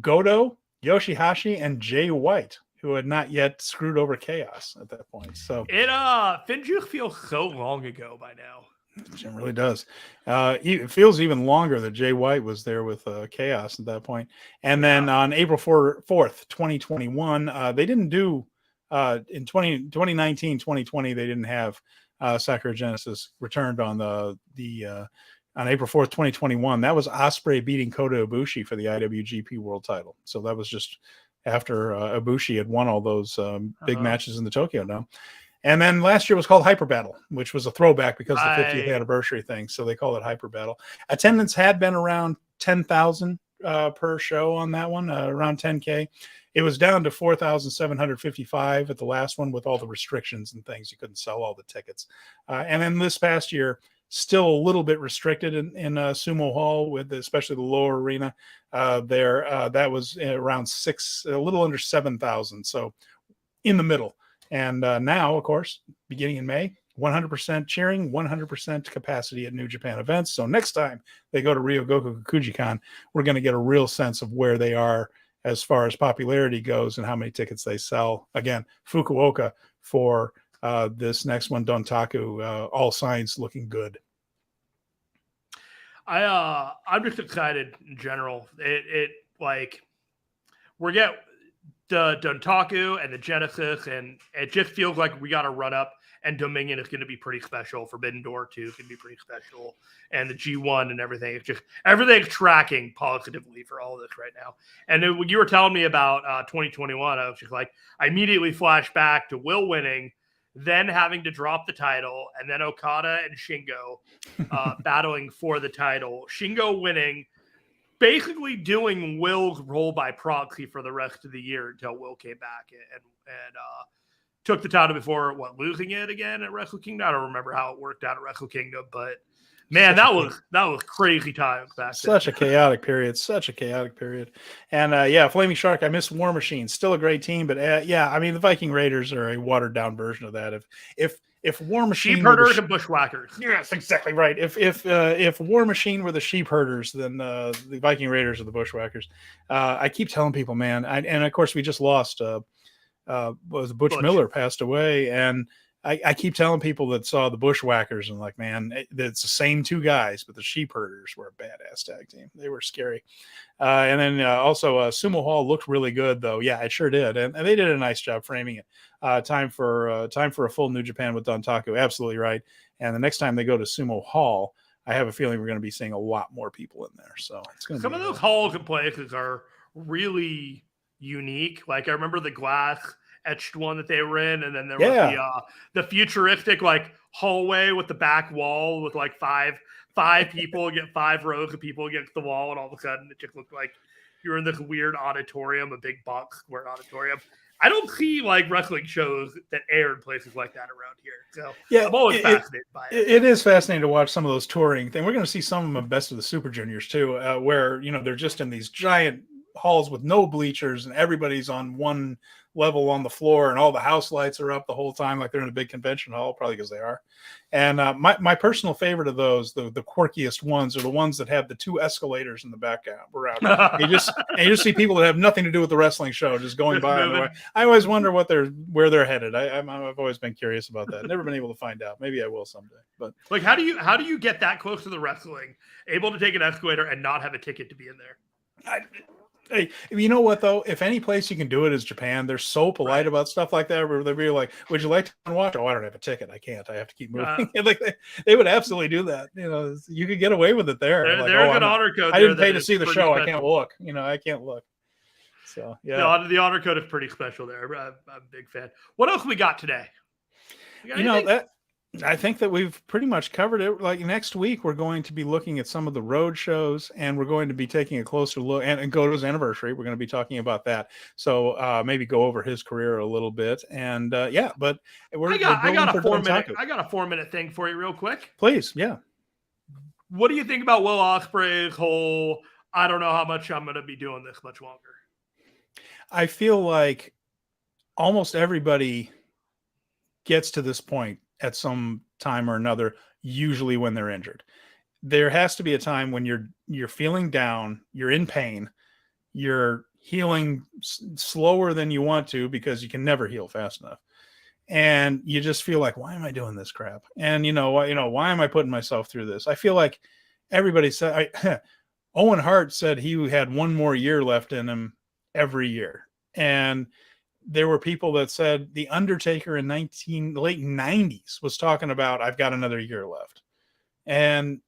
Goto, Yoshihashi, and Jay White, who had not yet screwed over Chaos at that point. So Finjuice feels so long ago by now. It really does. It feels even longer that Jay White was there with Chaos at that point. And then on April 4th, 2021, they didn't do in 2019, 2020, they didn't have Sakura Genesis returned on on April 4th, 2021. That was Ospreay beating Kota Ibushi for the IWGP World Title. So that was just after Ibushi had won all those big matches in the Tokyo Dome. And then last year was called Hyper Battle, which was a throwback because of the 50th anniversary thing. So they call it Hyper Battle. Attendance had been around 10,000 per show on that one, around 10K. It was down to 4,755 at the last one with all the restrictions and things. You couldn't sell all the tickets. And then this past year, still a little bit restricted in Sumo Hall, with especially the lower arena there. That was around a little under 7,000. So in the middle. And now, of course, beginning in May, 100% cheering, 100% capacity at New Japan events. So next time they go to Ryogoku Kujikan, we're going to get a real sense of where they are as far as popularity goes and how many tickets they sell. Again, Fukuoka for this next one, Dontaku, all signs looking good. I'm just excited in general. We get the Dontaku and the Genesis, and it just feels like we got to run up. And Dominion is going to be pretty special. Forbidden Door 2 is going to be pretty special. And the G1 and everything. It's just everything's tracking positively for all of this right now. And when you were telling me about 2021, I was just like, I immediately flashed back to Will winning, then having to drop the title, and then Okada and Shingo battling for the title. Shingo winning, basically doing Will's role by proxy for the rest of the year until Will came back and took the title before losing it again at Wrestle Kingdom. I don't remember how it worked out at Wrestle Kingdom, but man, that was crazy times back then. Such a chaotic period. And Flaming Shark, I miss War Machine. Still a great team, but the Viking Raiders are a watered down version of that. If War Machine, sheep herders and bushwhackers. Yes, exactly right. If War Machine were the sheep herders, then the Viking Raiders are the bushwhackers. I keep telling people, man, and of course we just lost. Butch Miller passed away, and I keep telling people that saw the Bushwhackers and like, man, it's the same two guys, but the Sheep Herders were a badass tag team. They were scary. And then also Sumo Hall looked really good, though. Yeah, it sure did, and they did a nice job framing it. Time for a full New Japan with Dontaku. Absolutely right. And the next time they go to Sumo Hall, I have a feeling we're going to be seeing a lot more people in there. So it's going to some of those halls and places are really unique. Like I remember the glass etched one that they were in, and then there was the futuristic like hallway with the back wall with like five people, get 5 rows of people against the wall, and all of a sudden it just looked like you're in this weird auditorium, a big box square auditorium. I don't see like wrestling shows that air in places like that around here. So yeah, I'm always fascinated by it. It is fascinating to watch some of those touring things. We're going to see some of them best of the Super Juniors too, where, you know, they're just in these giant halls with no bleachers and everybody's on one level on the floor and all the house lights are up the whole time like they're in a big convention hall, probably because they are. And my personal favorite of those, the quirkiest ones, are the ones that have the 2 escalators in the background. You just see people that have nothing to do with the wrestling show just going by. I always wonder where they're headed. I've always been curious about that. Never been able to find out. Maybe I will someday. But like, how do you get that close to the wrestling, able to take an escalator and not have a ticket to be in there? Hey, you know what though? If any place you can do it is Japan. They're so polite about stuff like that. Where they'll be like, "Would you like to watch?" "Oh, I don't have a ticket. I can't. I have to keep moving." Like they would absolutely do that. You know, you could get away with it there. There's an honor code. I didn't pay to see the show. Special. I can't look. You know, I can't look. So yeah, the honor code is pretty special there. I'm a big fan. What else we got today? You know that. I think that we've pretty much covered it. Like next week, we're going to be looking at some of the road shows, and we're going to be taking a closer look. And Goto's anniversary, we're going to be talking about that. So maybe go over his career a little bit. And but I got a 4-minute thing for you, real quick. Please, yeah. What do you think about Will Ospreay's whole? I don't know how much I'm going to be doing this much longer. I feel like almost everybody gets to this point at some time or another, usually when they're injured. There has to be a time when you're feeling down, you're in pain, you're healing slower than you want to because you can never heal fast enough. And you just feel like, why am I doing this crap? And why am I putting myself through this? I feel like everybody said, Owen Hart said he had 1 more year left in him every year. And there were people that said The Undertaker in late 90s was talking about, I've got another year left. And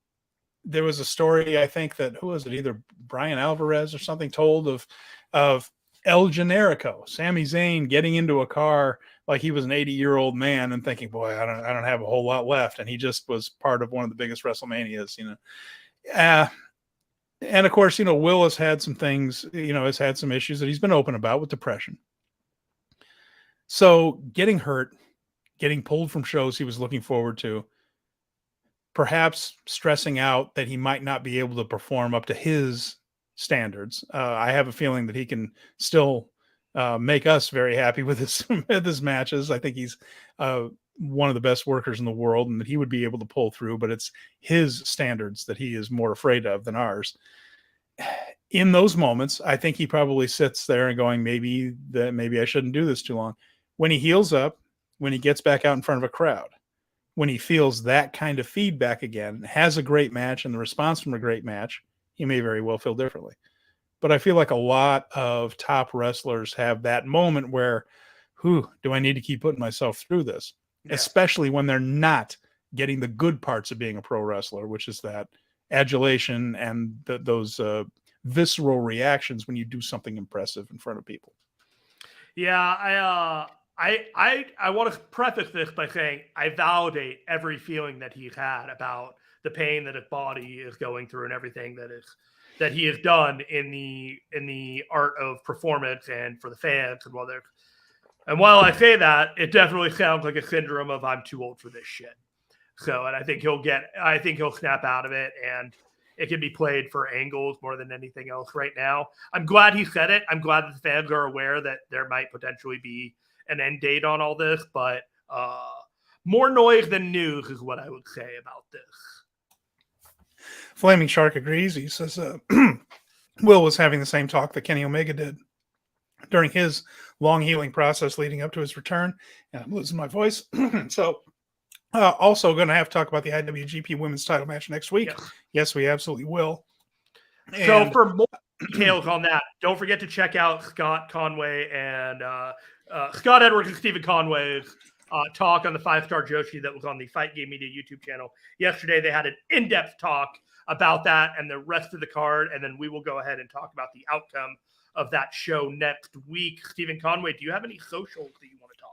there was a story, I think that, who was it? Either Brian Alvarez or something told of El Generico, Sami Zayn, getting into a car like he was an 80-year-old man and thinking, boy, I don't have a whole lot left. And he just was part of one of the biggest WrestleManias, and of course, Will has had some things, has had some issues that he's been open about with depression. So getting hurt, getting pulled from shows he was looking forward to, perhaps stressing out that he might not be able to perform up to his standards. I have a feeling that he can still make us very happy with his matches. I think he's one of the best workers in the world and that he would be able to pull through, but it's his standards that he is more afraid of than ours. In those moments, I think he probably sits there and going, maybe I shouldn't do this too long. When he heals up, when he gets back out in front of a crowd, when he feels that kind of feedback again, has a great match and the response from a great match, he may very well feel differently. But I feel like a lot of top wrestlers have that moment where, do I need to keep putting myself through this? Yeah. Especially when they're not getting the good parts of being a pro wrestler, which is that adulation and those visceral reactions when you do something impressive in front of people. Yeah, I want to preface this by saying I validate every feeling that he's had about the pain that his body is going through and everything that he has done in the art of performance and for the fans. And while I say that, it definitely sounds like a syndrome of I'm too old for this shit. So, and I think he'll snap out of it, and it can be played for angles more than anything else right now. I'm glad he said it. I'm glad that the fans are aware that there might potentially be an end date on all this, but more noise than news is what I would say about this. Flaming Shark agrees. He says Will was having the same talk that Kenny Omega did during his long healing process leading up to his return. And I'm losing my voice. So also going to have to talk about the IWGP women's title match next week. Yes, we absolutely will. And so for more details on that, don't forget to check out Scott Conway and Scott Edwards and Steven Conway's talk on the 5-Star Joshi that was on the Fight Game Media YouTube channel yesterday. They had an in-depth talk about that and the rest of the card, and then we will go ahead and talk about the outcome of that show next week. Steven Conway, do you have any socials that you want to talk?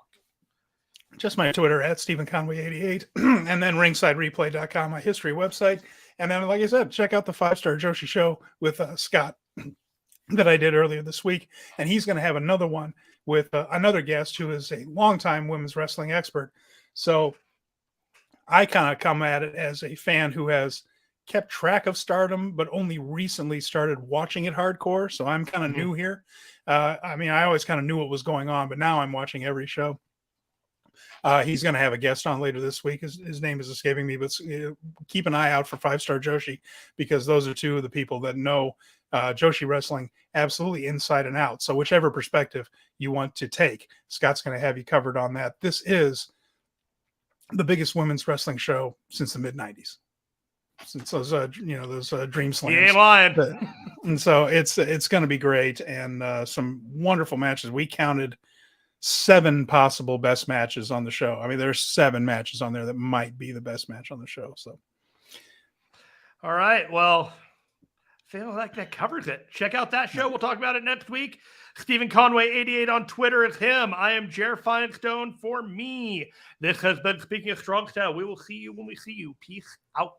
Just my Twitter at Steven Conway 88, and then ringsidereplay.com, my history website. And then, like I said, check out the 5-Star Joshi show with Scott that I did earlier this week. And he's going to have another one with another guest who is a longtime women's wrestling expert. So I kind of come at it as a fan who has kept track of Stardom, but only recently started watching it hardcore. So I'm kind of new here. I mean, I always kind of knew what was going on, but now I'm watching every show. He's going to have a guest on later this week. His name is escaping me, but keep an eye out for 5-Star Joshi, because those are two of the people that know Joshi wrestling absolutely inside and out. So whichever perspective you want to take, Scott's going to have you covered on that. This is the biggest women's wrestling show since the mid-90s. Since those Dream Slams. You ain't lying. And so it's going to be great, and some wonderful matches. We counted 7 possible best matches on the show. I mean, there's 7 matches on there that might be the best match on the show. So, all right. Well, I feel like that covers it. Check out that show. We'll talk about it next week. Steven Conway 88 on Twitter is him. I am Jer Finestone for me. This has been Speaking of Strong Style. We will see you when we see you. Peace out.